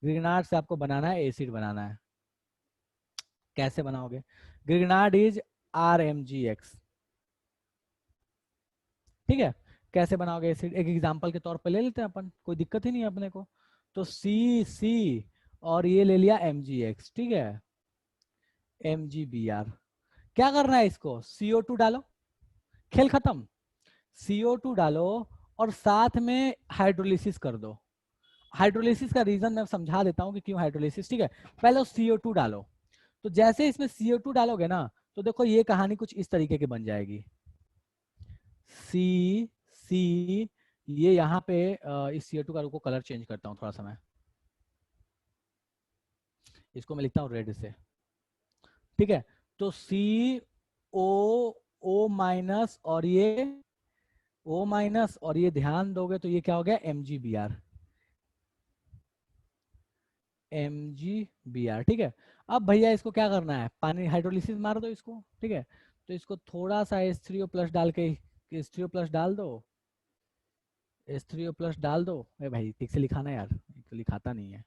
ग्रिग्नार्ड से आपको बनाना है एसिड बनाना है। कैसे बनाओगे, ग्रिग्नार्ड इज RMgX, ठीक है। कैसे बनाओगे एसिड, एक एग्जांपल के तौर पे ले लेते हैं अपन, कोई दिक्कत ही नहीं है अपने को। तो C और ये ले लिया MgX, ठीक है, MgBr। क्या करना है इसको, CO2 डालो, खेल खत्म। CO2 डालो और साथ में हाइड्रोलिसिस कर दो। हाइड्रोलिसिस का रीजन मैं समझा देता हूँ कि क्यों हाइड्रोलिसिस, ठीक है। पहले CO2 डालो, तो जैसे इसमें CO2 डालोगे ना, तो देखो ये कहानी कुछ इस तरीके की बन जाएगी। सी ये यहाँ पे इस CO2 का, रुको कलर चेंज करता हूँ थोड़ा सा मैं, इसको मैं लिखता हूँ रेड से, ठीक है। तो O माइनस और ये O माइनस और ये ध्यान दोगे तो ये क्या हो गया, MgBr, ठीक है। अब भैया इसको क्या करना है, पानी हाइड्रोलिसिस मार दो इसको, ठीक है। तो इसको थोड़ा सा H3O प्लस डाल के, H3O प्लस डाल दो, H3O प्लस डाल दो। ए भाई ठीक से लिखाना यार, तो लिखाता नहीं है।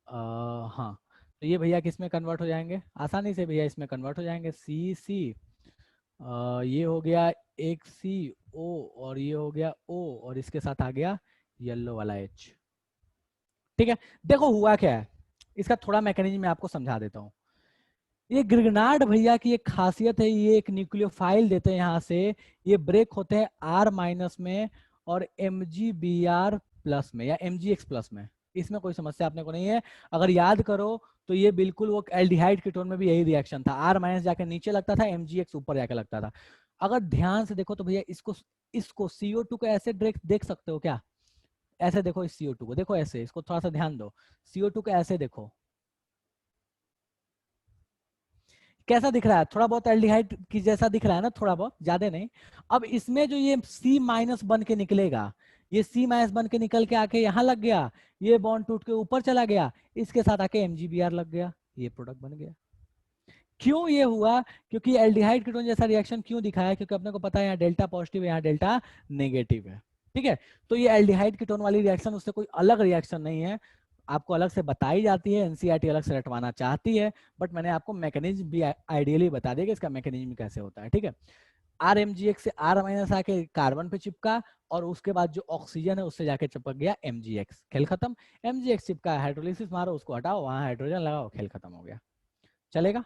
हाँ, तो ये भैया किस में कन्वर्ट हो जाएंगे, आसानी से भैया इसमें कन्वर्ट हो जाएंगे। C ये हो गया एक CO और ये हो गया O और इसके साथ आ गया येलो वाला H, ठीक है। देखो हुआ क्या है, इसका थोड़ा मैकेनिज्म मैं आपको समझा देता हूँ। ये ग्रिग्नार्ड भैया की एक खासियत है, ये एक न्यूक्लियोफाइल देते हैं यहाँ से, ये ब्रेक होते हैं R माइनस में और MgBr प्लस में या MgX प्लस में। इसमें कोई समस्या अपने को नहीं है। अगर याद करो तो ये बिल्कुल वो एल्डिहाइड कीटोन में भी यही रिएक्शन था, R माइनस जाके नीचे लगता था, MgX ऊपर जाके लगता था। अगर ध्यान से देखो तो भैया इसको CO2 को ऐसे देख सकते हो क्या, ऐसे देखो इस CO2 को, देखो ऐसे, इसको थोड़ा सा ध्यान दो, CO2 को ऐसे देखो, कैसा दिख रहा है, थोड़ा बहुत एल्डिहाइड की जैसा दिख रहा है ना, थोड़ा बहुत, ज्यादा नहीं। अब इसमें जो ये C माइनस बन के निकलेगा, ये C माइनस बन के निकल के आके यहाँ लग गया, ये बॉन्ड टूट के ऊपर चला गया, इसके साथ आके MgBr लग गया, ये प्रोडक्ट बन गया। क्यों ये हुआ, क्योंकि एल्डिहाइड कीटोन जैसा रिएक्शन क्यों दिखाया, क्योंकि अपने को पता है यहाँ डेल्टा पॉजिटिव है, यहाँ डेल्टा नेगेटिव है, ठीक है। तो ये एल्डिहाइड कीटोन वाली रिएक्शन उससे कोई अलग रिएक्शन नहीं है, आपको अलग से बताई जाती है, एनसीईआरटी अलग से रटवाना चाहती है, बट मैंने आपको मैकेनिज्म भी आइडियली बता दिया कि इसका मैकेनिज्म कैसे होता है, ठीक है। RMgX से R माइनस आके कार्बन पे चिपका और उसके बाद जो ऑक्सीजन है उससे जाके चिपक गया MgX, खेल खत्म। MgX चिपका, हाइड्रोलिसिस मारो, उसको हटाओ, वहां हाइड्रोजन लगाओ, खेल खत्म हो गया। चलेगा,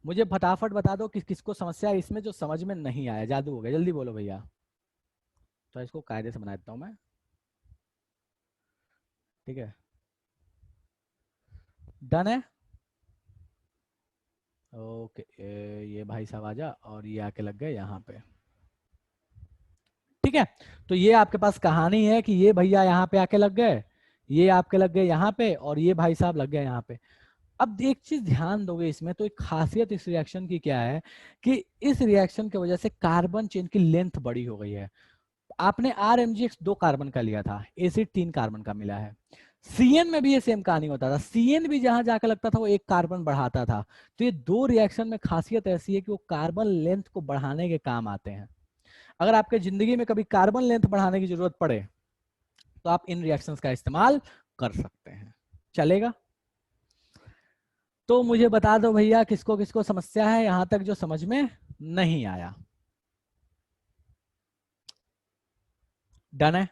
मुझे फटाफट बता दो कि किसको समस्या है इसमें, जो समझ में नहीं आया, जादू हो गया, जल्दी बोलो भैया। तो इसको कायदे से बना देता हूं मैं, ठीक है। डन है, ओके। ये भाई साहब आजा और ये आके लग गए यहाँ पे, ठीक है। तो ये आपके पास कहानी है कि ये भैया यहाँ पे आके लग गए, ये आपके लग गए यहाँ पे और ये भाई साहब लग गए यहाँ पे। अब एक चीज ध्यान दोगे इसमें, तो एक खासियत इस रिएक्शन की क्या है कि इस रिएक्शन की वजह से कार्बन चेन की लेंथ बड़ी हो गई है। आपने RMgX 2 कार्बन का लिया था, एसिड 3 कार्बन का मिला है। CN में भी ये सेम कहानी होता था, CN भी जहां जाकर लगता था वो एक कार्बन बढ़ाता था। तो ये दो रिएक्शन में खासियत ऐसी है कि वो कार्बन लेंथ को बढ़ाने के काम आते हैं। अगर आपके जिंदगी में कभी कार्बन लेंथ बढ़ाने की जरूरत पड़े तो आप इन रिएक्शंस का इस्तेमाल कर सकते हैं, चलेगा। तो मुझे बता दो भैया किसको किसको समस्या है यहां तक जो समझ में नहीं आया। डन है,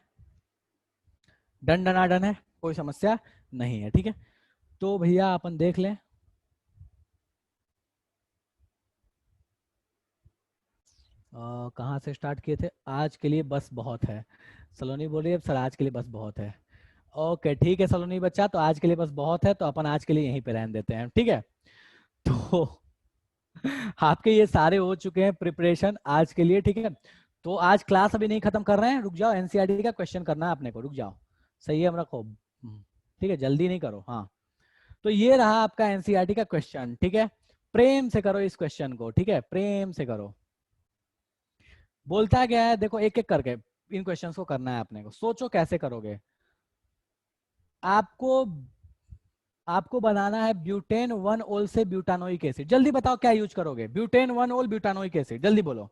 डन डना डन है, कोई समस्या नहीं है, ठीक है। तो भैया अपन देख लें, कहाँ से स्टार्ट किए थे। आज के लिए बस बहुत है, सलोनी बोल रही है सर आज के लिए बस बहुत है। ओके ठीक है सलोनी बच्चा, तो आज के लिए बस बहुत है, तो अपन आज के लिए यहीं पे रहने देते हैं, ठीक है। तो आपके ये सारे हो चुके हैं प्रिपरेशन आज के लिए, ठीक है। तो आज क्लास अभी नहीं खत्म कर रहे हैं, रुक जाओ, एनसीईआरटी का क्वेश्चन करना है अपने को, रुक जाओ, संयम रखो, ठीक है, जल्दी नहीं करो, हाँ। तो ये रहा आपका एनसीईआरटी का क्वेश्चन, ठीक है। प्रेम से करो इस क्वेश्चन को, ठीक है, प्रेम से करो। बोलता क्या है देखो, एक एक करके इन क्वेश्चंस को करना है अपने को, सोचो कैसे करोगे। आपको आपको बनाना है ब्यूटेन 1 ओल से ब्यूटानोइक एसिड, जल्दी बताओ क्या यूज करोगे, ब्यूटेन 1 ओल ब्यूटानोइक एसिड, जल्दी बोलो।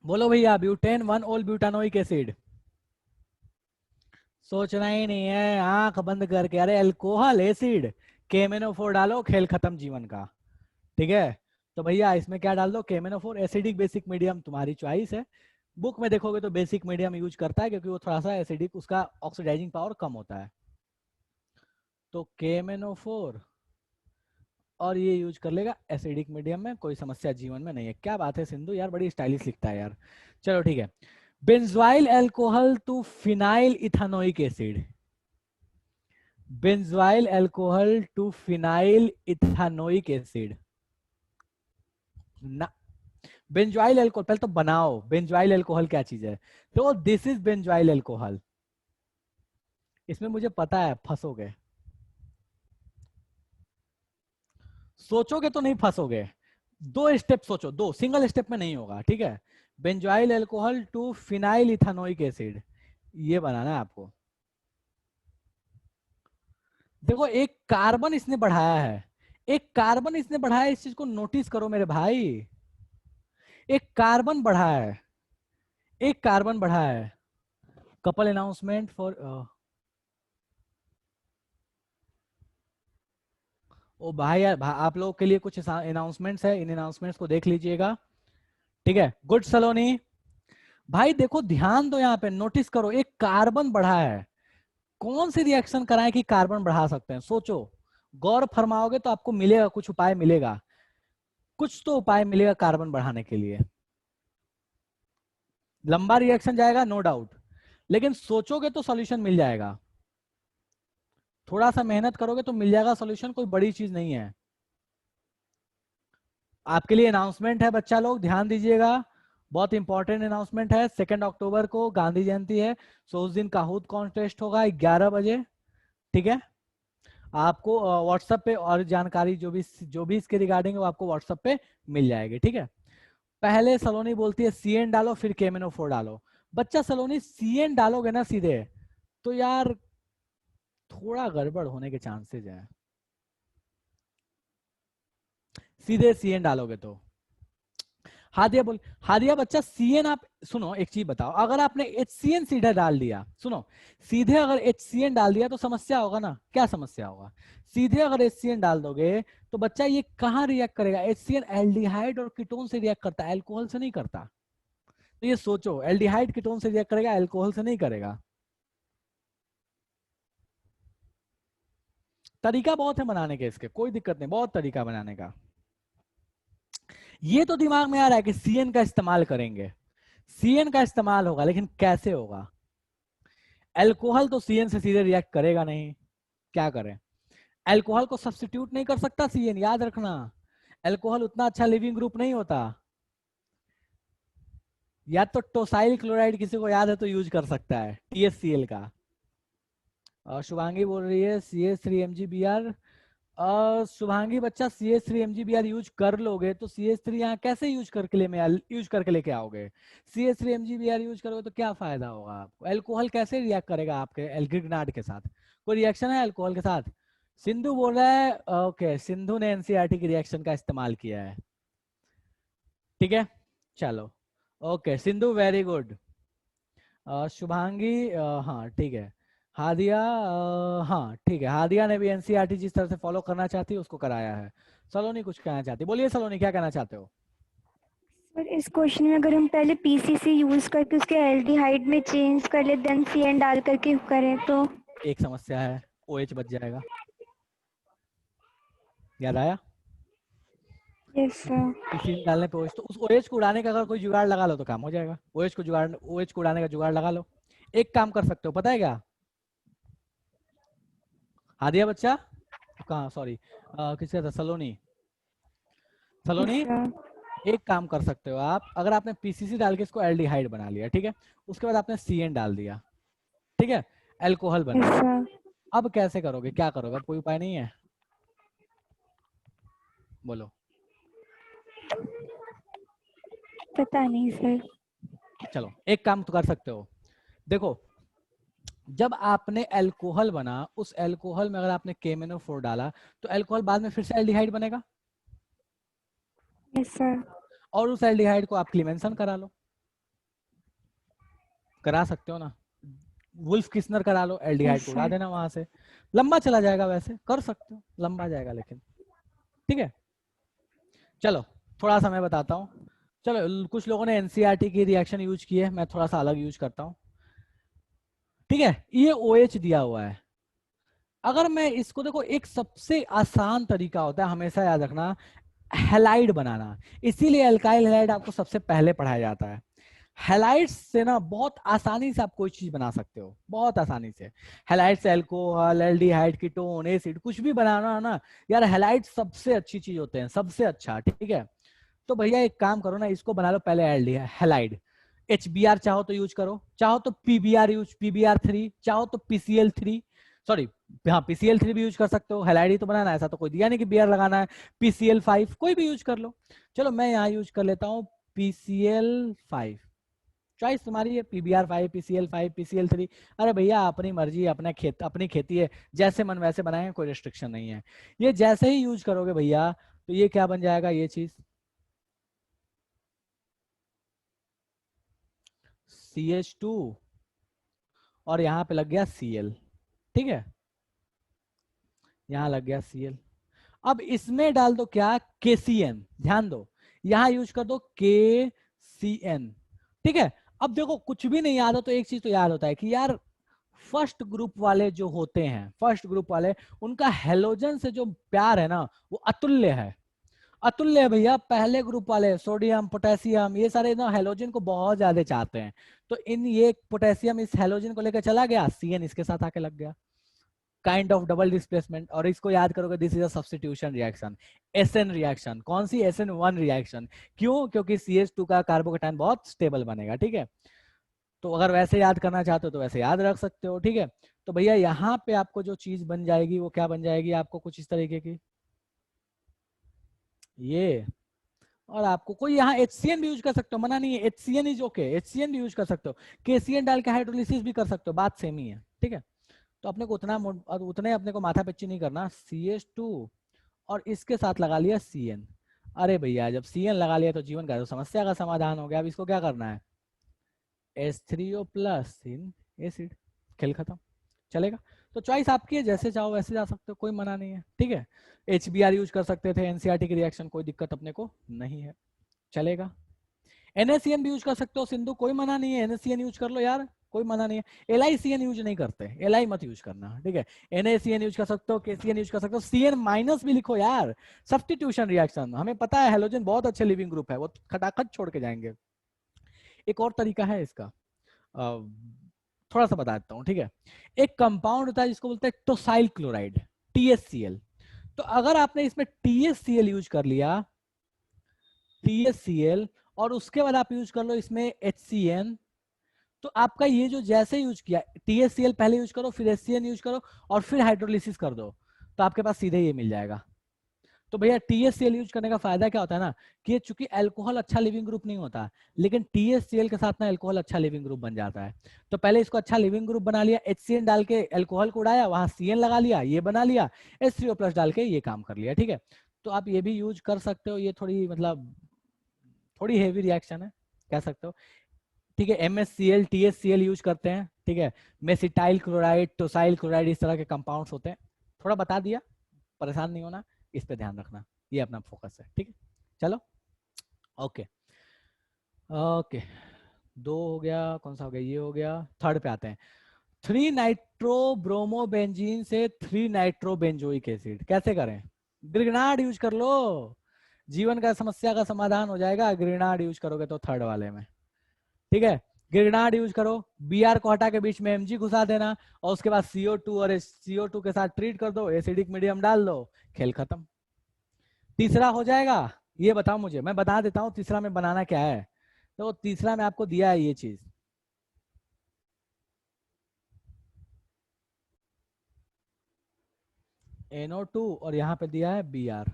बोलो भैया, ब्यूटेन 1 ओल ब्यूटानोइक एसिड। सोचना ही नहीं है, आंख बंद करके, अरे अल्कोहल एसिड, केमेनोफोर डालो, खेल खत्म जीवन का, ठीक है। तो भैया इसमें क्या डाल दो, केमेनोफोर, एसिडिक बेसिक मीडियम तुम्हारी चॉइस है। बुक में देखोगे तो बेसिक मीडियम यूज करता है क्योंकि वो थोड़ा सा एसिडिक, उसका ऑक्सीडाइजिंग पावर कम होता है। तो केमेनोफोर और ये यूज कर लेगा एसिडिक मीडियम में, कोई समस्या जीवन में नहीं है। क्या बात है सिंधु यार, बड़ी स्टाइलिश लिखता है यार। चलो ठीक है, benzoyl alcohol to phenyl ethanoic acid, benzoyl alcohol to phenyl ethanoic acid ना। बेंजोइल अल्कोहल पहले तो बनाओ, बेंजोइल अल्कोहल क्या चीज है, तो दिस इज बेंजोइल अल्कोहल। इसमें मुझे पता है फंसोगे, सोचोगे तो नहीं फंसोगे, दो स्टेप सोचो, दो, सिंगल स्टेप में नहीं होगा, ठीक है। Benzoyl alcohol to phenyl ethanoic acid, ये बनाना है आपको। देखो एक कार्बन इसने बढ़ाया है, एक कार्बन इसने बढ़ाया है, इस चीज को नोटिस करो मेरे भाई, एक कार्बन बढ़ा है, एक कार्बन बढ़ा है। कपल अनाउंसमेंट फॉर, ओ भाई यार आप लोगों के लिए कुछ अनाउंसमेंट्स है, इन अनाउंसमेंट्स को देख लीजिएगा, ठीक है। गुड सलोनी भाई, देखो ध्यान दो, यहाँ पे नोटिस करो, एक कार्बन बढ़ा है, कौन सी रिएक्शन कराएं कि कार्बन बढ़ा सकते हैं, सोचो, गौर फरमाओगे तो आपको मिलेगा, कुछ उपाय मिलेगा, कुछ तो उपाय मिलेगा कार्बन बढ़ाने के लिए। लंबा रिएक्शन जाएगा नो डाउट, लेकिन सोचोगे तो सॉल्यूशन मिल जाएगा, थोड़ा सा मेहनत करोगे तो मिल जाएगा सॉल्यूशन, कोई बड़ी चीज नहीं है। आपके लिए अनाउंसमेंट है बच्चा लोग, ध्यान दीजिएगा, बहुत इंपॉर्टेंट अनाउंसमेंट है। 2 अक्टूबर को गांधी जयंती है, सो उस दिन काहूत कॉन्टेस्ट होगा 11 बजे, ठीक है। आपको व्हाट्सएप पे और जानकारी जो भी इसके रिगार्डिंग है वो आपको व्हाट्सएप पे मिल जाएगी, ठीक है। पहले सलोनी बोलती है CN डालो फिर KMnO4 डालो, बच्चा सलोनी CN डालोगे ना सीधे तो यार थोड़ा गड़बड़ होने के चांसेस है, सीधे CN डालोगे तो। हादिया बच्चा CN, आप सुनो एक चीज बताओ, अगर आपने HCN सीधा डाल दिया, सुनो, सीधे अगर HCN डाल दिया तो समस्या होगा ना, क्या समस्या होगा, सीधे अगर HCN डाल दोगे तो बच्चा ये कहाँ रिएक्ट करेगा, HCN एल्डिहाइड और कीटोन से रिएक्ट करता है, अल्कोहल से नहीं करता। तो ये सोचो, एल्डिहाइड कीटोन से रिएक्ट करेगा, अल्कोहल से नहीं करेगा। तरीका बहुत है बनाने के इसके, कोई दिक्कत नहीं, बहुत तरीका बनाने का। ये तो दिमाग में आ रहा है कि CN का इस्तेमाल करेंगे, CN का इस्तेमाल होगा, लेकिन कैसे होगा। अल्कोहल तो CN से सीधे रिएक्ट करेगा नहीं, क्या करें, अल्कोहल को सब्स्टिट्यूट नहीं कर सकता CN, याद रखना, अल्कोहल उतना अच्छा लिविंग ग्रुप नहीं होता। या तो टोसाइल क्लोराइड किसी को याद है तो यूज कर सकता है, THCl का। शुभांगी बोल रही है CH3MgBr, शुभांगी बच्चा CH3MgBr यूज कर लोगे तो CH3 यहाँ कैसे यूज करके लेके आओगे, CH3MgBr यूज करोगे तो क्या फायदा होगा आपको, अल्कोहल कैसे रिएक्ट करेगा आपके एल्गिग्नार्ड के साथ, कोई रिएक्शन है अल्कोहल के साथ, सिंधु बोल रहा है ओके, सिंधु ने एनसीईआरटी की रिएक्शन का इस्तेमाल किया है, ठीक है। चलो okay Sindhu very good. Shubhangi हाँ ठीक है। हादिया हाँ ठीक है, हादिया ने भी एनसीईआरटी जिस तरह से फॉलो करना चाहती है उसको कराया है। सलोनी कुछ कहना चाहती, बोलिए सलोनी क्या कहना चाहते हो। सर इस क्वेश्चन में अगर हम पहले पीसीसी यूज करके उसके एल्डिहाइड में चेंज कर ले देन सीएन डाल करके करें तो। एक समस्या है, ओएच बच जाएगा, याद आया। Yes sir. पीसीसी डालने पे ओएच, तो उस ओएच को उड़ाने का अगर कोई जुगाड़ लगा लो तो काम हो जाएगा। ओएच को जुगाड़, ओएच को उड़ाने का जुगाड़ लगा लो। एक काम कर सकते हो, पता है क्या। हादिया बच्चा कहाँ, सॉरी किसका था, सलोनी। यस सलोनी सर। एक काम कर सकते हो आप, अगर आपने पीसीसी डाल के इसको एल्डिहाइड बना लिया, ठीक है, उसके बाद आपने सीएन डाल दिया, ठीक है, अल्कोहल बन यस गया। सर। अब कैसे करोगे, क्या करोगे, अब कोई उपाय नहीं है, बोलो। पता नहीं सर। चलो एक काम तो कर सकते हो, देखो जब आपने अल्कोहल बना, उस अल्कोहल में अगर आपने KMnO4 डाला तो अल्कोहल बाद में फिर से एल्डिहाइड बनेगा, यस सर। और उस एल्डिहाइड को आप क्लीमेंसन करा लो, करा सकते हो ना, वुल्फ किस्नर करा लो, एल्डिहाइड यस को उड़ा सर। देना वहां से, लंबा चला जाएगा, वैसे कर सकते हो, लंबा जाएगा लेकिन, ठीक है। चलो थोड़ा सा मैं बताता हूँ, चलो कुछ लोगों ने एनसीईआरटी की रिएक्शन यूज की है, मैं थोड़ा सा अलग यूज करता हूँ, ठीक है। ये OH दिया हुआ है, अगर मैं इसको देखो, एक सबसे आसान तरीका होता है, हमेशा याद रखना, हैलाइड बनाना, इसीलिए अल्काइल हैलाइड आपको सबसे पहले पढ़ाया जाता है। हैलाइड्स से ना बहुत आसानी से आप कोई चीज बना सकते हो, बहुत आसानी से। हैलाइड से अल्कोहल, एल्डिहाइड, कीटोन, एसिड, कुछ भी बनाना है ना यार, हैलाइड सबसे अच्छी चीज होते हैं, सबसे अच्छा, ठीक है। तो भैया एक काम करो ना, इसको बना लो पहले हैलाइड। HBr चाहो तो यूज करो, चाहो तो PBr यूज, PBr3, चाहो तो PCl3, सॉरी हाँ PCl3 भी यूज कर सकते हो, हैलाइड ही तो बनाना है, ऐसा तो कोई दिया नहीं कि Br लगाना है। PCl5 कोई भी यूज कर लो, चलो मैं यहाँ यूज कर लेता हूँ PCl5, चॉइस तुम्हारी है, PBr5, PCl5, PCl3, अरे भैया अपनी मर्जी, अपना खेत, अपनी खेती है, जैसे मन वैसे बनाए, कोई रिस्ट्रिक्शन नहीं है। ये जैसे ही यूज करोगे भैया, तो ये क्या बन जाएगा, ये चीज CH2, और यहाँ पे लग गया Cl, ठीक है, यहाँ लग गया Cl। अब इसमें डाल दो क्या, KCN, ध्यान दो, यहाँ यूज कर दो KCN, ठीक है। अब देखो कुछ भी नहीं याद हो तो एक चीज तो याद होता है कि यार फर्स्ट ग्रुप वाले जो होते हैं, फर्स्ट ग्रुप वाले, उनका हेलोजन से जो प्यार है ना वो अतुल्य है, अतुल्य है भैया। पहले ग्रुप वाले सोडियम, पोटेशियम, ये सारे ना हेलोजन को बहुत ज्यादा चाहते हैं, तो इन ये पोटेशियम इस हेलोजन को लेकर चला गया, CN इसके साथ आके लग गया, काइंड ऑफ डबल डिस्प्लेसमेंट। और इसको याद करोगे, this is a substitution reaction, SN reaction, कौन सी, SN1 रिएक्शन। क्यों, क्योंकि CH2 का कार्बोकेटाइन बहुत स्टेबल बनेगा, ठीक है। तो अगर वैसे याद करना चाहते हो तो वैसे याद रख सकते हो, ठीक है। तो भैया यहाँ पे आपको जो चीज बन जाएगी वो क्या बन जाएगी, आपको कुछ इस तरीके की, ये, और आपको कोई यहाँ HCN भी यूज कर सकते हो, मना नहीं है, HCN इज ओके, HCN भी यूज कर सकते हो, KCN डाल के हाइड्रोलिसिस भी कर सकते हो, बात सेम ही है, ठीक है। तो अपने को उतने अपने को माथा पिच्ची नहीं करना, CH2 और इसके साथ लगा लिया CN। अरे भैया जब CN लगा लिया तो जीवन का तो समस्या का समाधान हो गया, अब इसको क्या करना है, H3O प्लस इन एसिड, खेल खत्म, चलेगा। तो चॉइस आपकी है, जैसे चाहो वैसे जा सकते हो, कोई मना नहीं है, ठीक है। HBr यूज कर सकते थे, एनसीईआरटी की रिएक्शन, कोई दिक्कत अपने को नहीं है, चलेगा। NaCN भी यूज कर सकते हो सिंधु, कोई मना नहीं है, NaCN यूज कर लो यार, कोई मना नहीं है। LiCN यूज नहीं करते, Li मत यूज करना, ठीक है। NaCN यूज कर सकते हो, KCN यूज कर सकते हो, CN माइनस भी लिखो यार, सब्स्टिट्यूशन रिएक्शन, हमें पता है हेलोजन बहुत अच्छे लिविंग ग्रुप है, वो खटाखट छोड़ के जाएंगे। एक और तरीका है इसका, थोड़ा सा बता देता हूँ, ठीक है। एक कंपाउंड होता है जिसको बोलते हैं टोसाइल क्लोराइड, THCl। तो अगर आपने इसमें THCl यूज कर लिया, THCl, और उसके बाद आप यूज कर लो इसमें HCN, तो आपका ये जो जैसे यूज किया, THCl पहले यूज करो, फिर HCN यूज करो, और फिर हाइड्रोलिसिस कर दो, तो आपके पास सीधे ये मिल जाएगा। तो भैया THCl यूज करने का फायदा क्या होता है ना, कि चूंकि अल्कोहल अच्छा लिविंग ग्रुप नहीं होता, लेकिन THCl के साथ ना अल्कोहल अच्छा लिविंग ग्रुप बन जाता है। तो पहले इसको अच्छा लिविंग ग्रुप बना लिया, HCN डाल के अल्कोहल को उड़ाया, वहां CN लगा लिया, ये बना लिया, H3O+ डाल के ये काम कर लिया, ठीक है। तो आप ये भी यूज कर सकते हो, ये थोड़ी मतलब थोड़ी हेवी रिएक्शन है कह सकते हो, ठीक है। MSCl THCl यूज करते हैं, ठीक है। मेसिटाइल क्लोराइड, टोसाइल क्लोराइड, इस तरह के कंपाउंड्स होते हैं। थोड़ा बता दिया, परेशान नहीं होना, इस पे ध्यान रखना, ये अपना फोकस है, ठीक है। चलो ओके ओके, 2 हो गया, कौन सा हो गया, ये हो गया। थर्ड पे आते हैं, 3 नाइट्रो ब्रोमोबेंजीन से 3 नाइट्रो बेंजोइक एसिड कैसे करें। ग्रिगनाड यूज कर लो, जीवन का समस्या का समाधान हो जाएगा, ग्रिगनाड यूज करोगे तो थर्ड वाले में, ठीक है। ग्रिगनाड यूज करो, Br को हटा के बीच में Mg घुसा देना, और उसके बाद CO2 और CO2 के साथ ट्रीट कर दो, एसिडिक मीडियम डाल दो, खेल खत्म। तीसरा हो जाएगा, ये बताओ मुझे, मैं बता देता हूँ तीसरा में बनाना क्या है। तो तीसरा में आपको दिया है ये चीज, NO2 और यहाँ पे दिया है Br,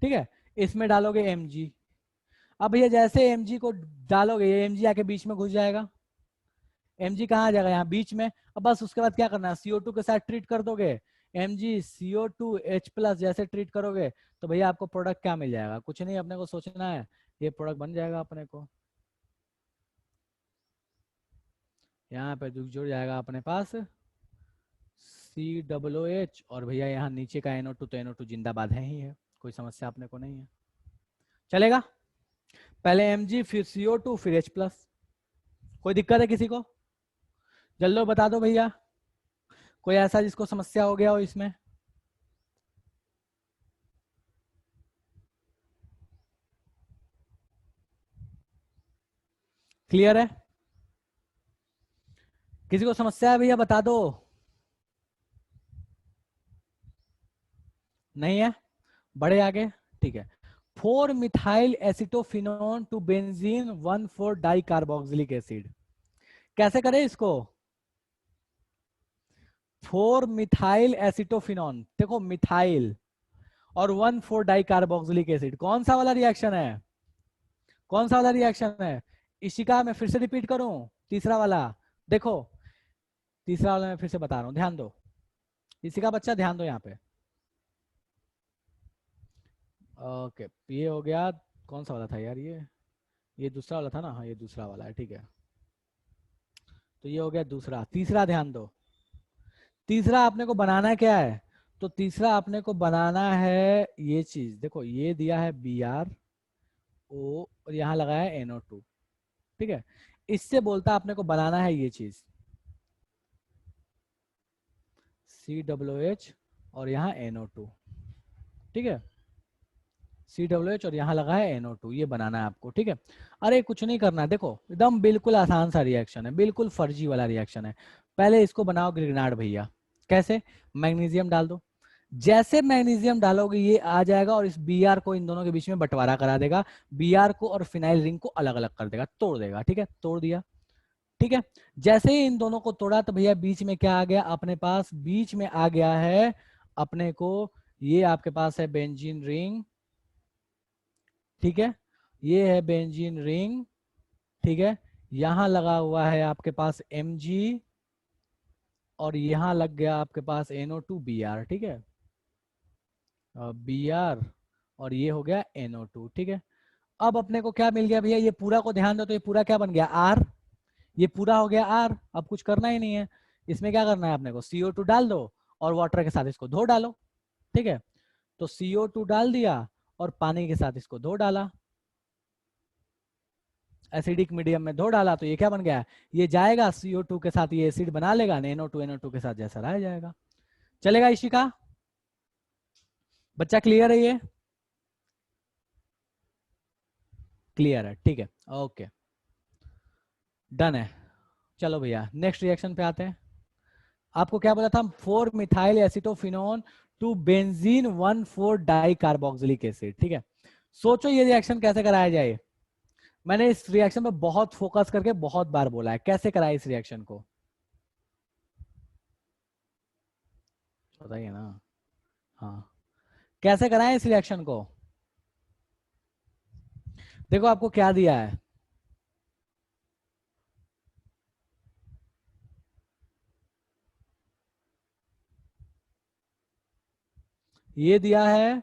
ठीक है। इसमें डालोगे Mg। अब भैया जैसे Mg को डालोगे, ये Mg आके बीच में घुस जाएगा, Mg कहाँ आ जाएगा, यहाँ बीच में। अब बस उसके बाद क्या करना है, CO2 के साथ ट्रीट कर दोगे, MgCO2H+ जैसे ट्रीट करोगे, तो भैया आपको प्रोडक्ट क्या मिल जाएगा, कुछ नहीं, अपने को सोचना है, ये प्रोडक्ट बन जाएगा अपने को। यहाँ पे जुड़ जाएगा अपने पास COOH, और भैया यहाँ नीचे का NO2, तो NO2 जिंदाबाद है ही है, कोई समस्या अपने को नहीं है, चलेगा। पहले Mg, फिर CO2, फिर H+। कोई दिक्कत है किसी को, जल्दी बता दो भैया, कोई ऐसा जिसको समस्या हो गया हो इसमें। क्लियर है, किसी को समस्या है भैया बता दो। नहीं है, बड़े आगे, ठीक है। 4 methyl acetophenone to benzene 1,4 di carboxylic acid कैसे करें इसको। 4 मिथाइल एसिटोफिनोन, देखो मिथाइल और 1,4 डाई कार्बोक्सिलिक एसिड, कौन सा वाला रिएक्शन है, कौन सा वाला रिएक्शन है। इशिका मैं फिर से रिपीट करूं, तीसरा वाला, देखो तीसरा वाला मैं फिर से बता रहा हूं, ध्यान दो, इशिका बच्चा ध्यान दो यहाँ पे। ओके, ये हो गया, कौन सा वाला था यार, ये दूसरा वाला था ना, हाँ ये दूसरा वाला है, ठीक है। तो ये हो गया दूसरा, तीसरा ध्यान दो, तीसरा आपने को बनाना क्या है, तो तीसरा आपने को बनाना है ये चीज, देखो ये दिया है BrO और यहाँ लगा है NO2, ठीक है। इससे बोलता आपने को बनाना है ये चीज COOH और यहाँ NO2, ठीक है। COOH और यहाँ लगा है NO2, ये बनाना है आपको, ठीक है। अरे कुछ नहीं करना है, देखो एकदम बिल्कुल आसान सा रिएक्शन है, बिल्कुल फर्जी वाला रिएक्शन है। पहले इसको बनाओ ग्रिगनार्ड भैया, कैसे, मैग्नीशियम डाल दो, जैसे मैग्नीशियम डालोगे ये आ जाएगा और इस Br को इन दोनों के बीच में बंटवारा करा देगा, Br को और फिनाइल रिंग को अलग अलग कर देगा, तोड़ देगा, ठीक है, तोड़ दिया, ठीक है। जैसे ही इन दोनों को तोड़ा तो भैया बीच में क्या आ गया अपने पास, बीच में आ गया है अपने को, ये आपके पास है बेंजीन रिंग, ठीक है, ये है बेंजीन रिंग, ठीक है। यहां लगा हुआ है आपके पास Mg और यहां लग गया आपके पास NO2 Br, ठीक है, Br और ये हो गया NO2, ठीक है। अब अपने को क्या मिल गया भैया, ये पूरा को ध्यान दो, तो ये पूरा क्या बन गया R, ये पूरा हो गया R। अब कुछ करना ही नहीं है, इसमें क्या करना है अपने को, CO2 डाल दो और वाटर के साथ इसको धो डालो, ठीक है। तो CO2 डाल दिया और पानी के साथ इसको धो डाला, एसिडिक मीडियम में धो डाला, तो ये क्या बन गया, ये जाएगा CO2 के साथ, ये एसिड बना लेगा, NO2 के साथ जैसा रह जाएगा, चलेगा इशिका, बच्चा क्लियर है, ये क्लियर है, ठीक है, ओके डन है। चलो भैया नेक्स्ट रिएक्शन पे आते हैं, आपको क्या बोला था, 4 methyl acetophenone to benzene 1,4 di carboxylic acid, ठीक है। सोचो ये रिएक्शन कैसे कराया जाए, मैंने इस रिएक्शन पे बहुत फोकस करके बहुत बार बोला है, कैसे कराए इस रिएक्शन को, बताइए ना। हाँ कैसे कराएं इस रिएक्शन को? देखो आपको क्या दिया है, ये दिया है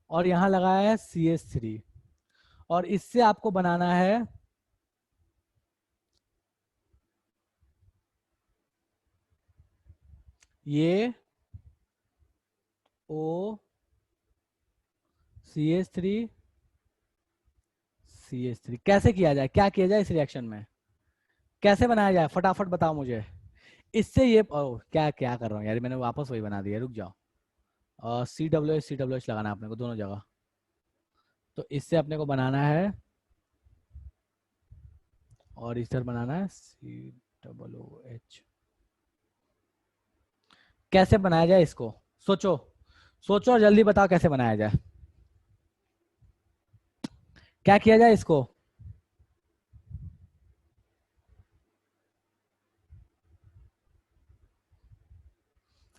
और यहां लगाया है CH3, और इससे आपको बनाना है ये O CH3 CH3। कैसे किया जाए, क्या किया जाए इस रिएक्शन में, कैसे बनाया जाए, फटाफट बताओ मुझे। इससे ये क्या क्या कर रहा हूँ यार, मैंने वापस वही बना दिया, रुक जाओ। CWH लगाना है अपने को दोनों जगह। तो इससे अपने को बनाना है, और इधर बनाना है COOH। कैसे बनाया जाए इसको, सोचो सोचो और जल्दी बताओ कैसे बनाया जाए, क्या किया जाए इसको।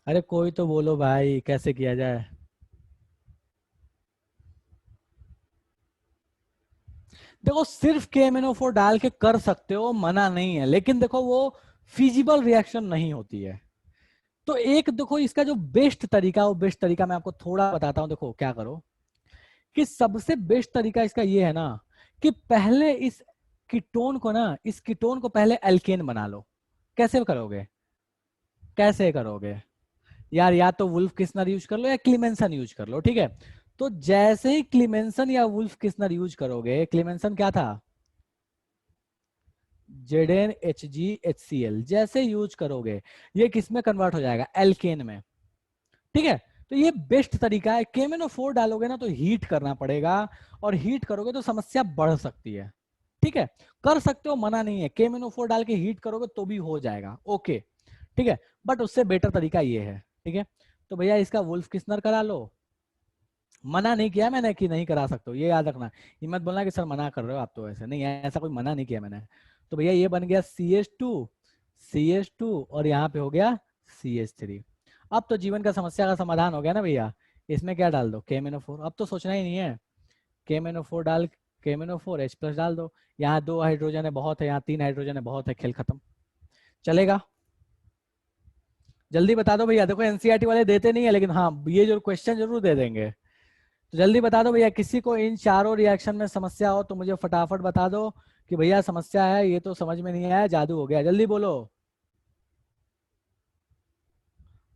अरे कोई तो बोलो भाई, कैसे किया जाए। देखो सिर्फ KMnO4 डाल के कर सकते हो, मना नहीं है, लेकिन देखो वो फिजिबल रिएक्शन नहीं होती है। तो एक देखो इसका जो बेस्ट तरीका, वो बेस्ट तरीका मैं आपको थोड़ा बताता हूं। देखो क्या करो कि सबसे बेस्ट तरीका इसका ये है ना, कि पहले इस कीटोन को ना, इस कीटोन को पहले एल्केन बना लो। कैसे करोगे, कैसे करोगे यार, या तो वुल्फ किस्नर यूज कर लो या क्लीमेंसन यूज कर लो, ठीक है। तो जैसे ही क्लीमेंसन या वुल्फ किस्नर यूज करोगे, क्लीमेंसन क्या था, ZnHgHCl, जैसे यूज करोगे ये किस में कन्वर्ट हो जाएगा, एल्केन में, ठीक है। तो ये बेस्ट तरीका है। KMnO4 डालोगे ना तो हीट करना पड़ेगा, और हीट करोगे तो समस्या बढ़ सकती है, ठीक है। कर सकते हो, मना नहीं है, KMnO4 डाल के हीट करोगे तो भी हो जाएगा, ओके, ठीक है। बट उससे बेटर तरीका ये है, ठीक है। तो भैया इसका वुल्फ किस्नर करा लो, मना नहीं किया मैंने कि नहीं करा सकते हो, ये याद रखना। ये मत बोलना कि सर मना कर रहे हो आप, तो ऐसे नहीं है, ऐसा कोई मना नहीं किया मैंने। तो भैया ये बन गया CH2 और यहाँ पे हो गया CH3। अब तो जीवन का समस्या का समाधान हो गया ना भैया। इसमें क्या डाल दो, KMnO4, अब तो सोचना ही नहीं है। KMnO4 डाल, KMnO4 H+ डाल दो। यहाँ 2 हाइड्रोजन है बहुत है, यहाँ 3 हाइड्रोजन है बहुत है, खेल खत्म, चलेगा। जल्दी बता दो भैया, देखो NCERT वाले देते नहीं है, लेकिन हाँ ये जो क्वेश्चन जरूर दे देंगे। तो जल्दी बता दो भैया, किसी को इन चारों रिएक्शन में समस्या हो तो मुझे फटाफट बता दो कि भैया समस्या है, ये तो समझ में नहीं आया, जादू हो गया, जल्दी बोलो।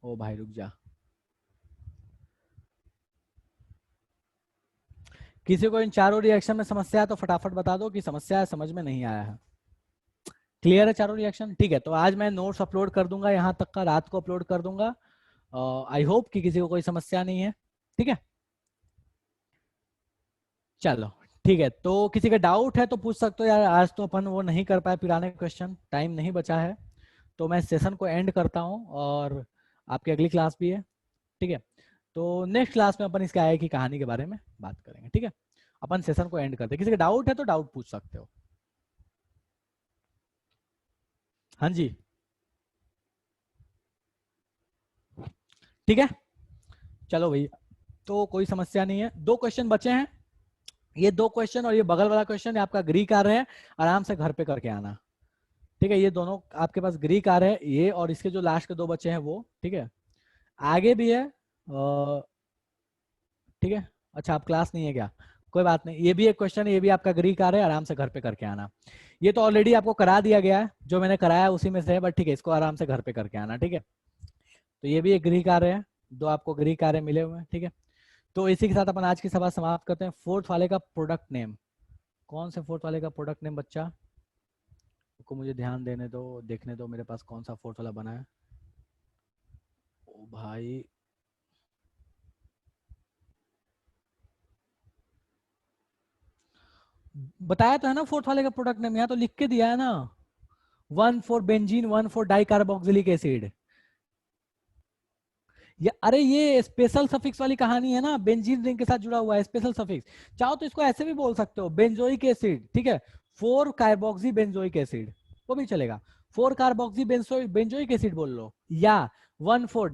ओ भाई रुक जा, किसी को इन चारों रिएक्शन में समस्या है तो फटाफट बता दो कि समस्या है, समझ में नहीं आया है। क्लियर है चारों रिएक्शन, ठीक है। तो आज मैं नोट्स अपलोड कर दूंगा, यहाँ तक का रात को अपलोड कर दूंगा। आई होप कि किसी को कोई समस्या नहीं है, ठीक है। चलो ठीक है, तो किसी का डाउट है तो पूछ सकते हो यार, आज तो अपन वो नहीं कर पाए पुराने क्वेश्चन, टाइम नहीं बचा है। तो मैं सेशन को एंड करता हूँ, और आपकी अगली क्लास भी है, ठीक है। तो नेक्स्ट क्लास में अपन इसके आगे की कहानी के बारे में बात करेंगे, ठीक है। अपन सेशन को एंड करते हैं, किसी का डाउट है तो डाउट पूछ सकते हो। हाँ जी, ठीक है, चलो भैया, तो कोई समस्या नहीं है, 2 क्वेश्चन बचे हैं। ये 2 क्वेश्चन और ये बगल वाला क्वेश्चन आपका ग्रीक आ रहा है, आराम से घर पे करके आना, ठीक है। ये दोनों आपके पास ग्रीक आ रहे हैं, ये और इसके जो लास्ट के 2 बचे हैं वो, ठीक है। आगे भी है, ठीक है। अच्छा आप क्लास नहीं है क्या, कोई बात नहीं, ये भी एक क्वेश्चन है, ये भी आपका ग्रीक आ रहा है, आराम से घर पे करके आना। ये तो ऑलरेडी आपको करा दिया गया है, जो मैंने कराया उसी में से है, बट ठीक है, इसको आराम से घर पे करके आना, ठीक है। तो ये भी एक ग्रीक आ रहे हैं, 2 आपको ग्रीक आ रहे मिले हुए हैं, ठीक है। तो इसी के साथ अपन आज की सभा समाप्त करते हैं। 4th वाले का प्रोडक्ट नेम, कौन से 4th वाले का प्रोडक्ट नेम बच्चा को, मुझे ध्यान देने दो, देखने दो मेरे पास कौन सा 4th वाला बना है। ओ भाई, बताया तो है ना 4th वाले का प्रोडक्ट नेम, यहाँ तो लिख के दिया है ना, 1 for benzene, 1 for dicarboxylic acid. ये अरे ये स्पेशल सफिक्स वाली कहानी है ना, बेंजीन रिंग के साथ जुड़ा हुआ है स्पेशल सफिक्स। चाहो तो इसको ऐसे भी बोल सकते हो, बेंजोइक एसिड, ठीक है, 4 कार्बोक्सी बेंजोइक एसिड, वो भी चलेगा। 4 कार्बोक्सी बेंजोइक एसिड बोल लो, या 1,4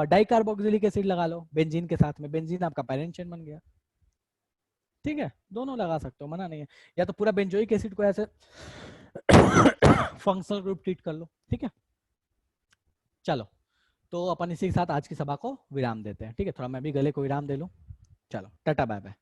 डाई कार्बोक्सिलिक एसिड लगा लो बेंजीन के साथ में, बेंजीन आपका पैरेंट चेन बन गया। ठीक है, दोनों लगा सकते हो, मना नहीं है। या तो पूरा बेंजोइक एसिड को ऐसे फंक्शनल ग्रुप ट्रीट कर लो। ठीक है, चलो तो अपन इसी के साथ आज की सभा को विराम देते हैं। ठीक है, थोड़ा मैं भी गले को विराम दे लूं। चलो टाटा बाय बाय।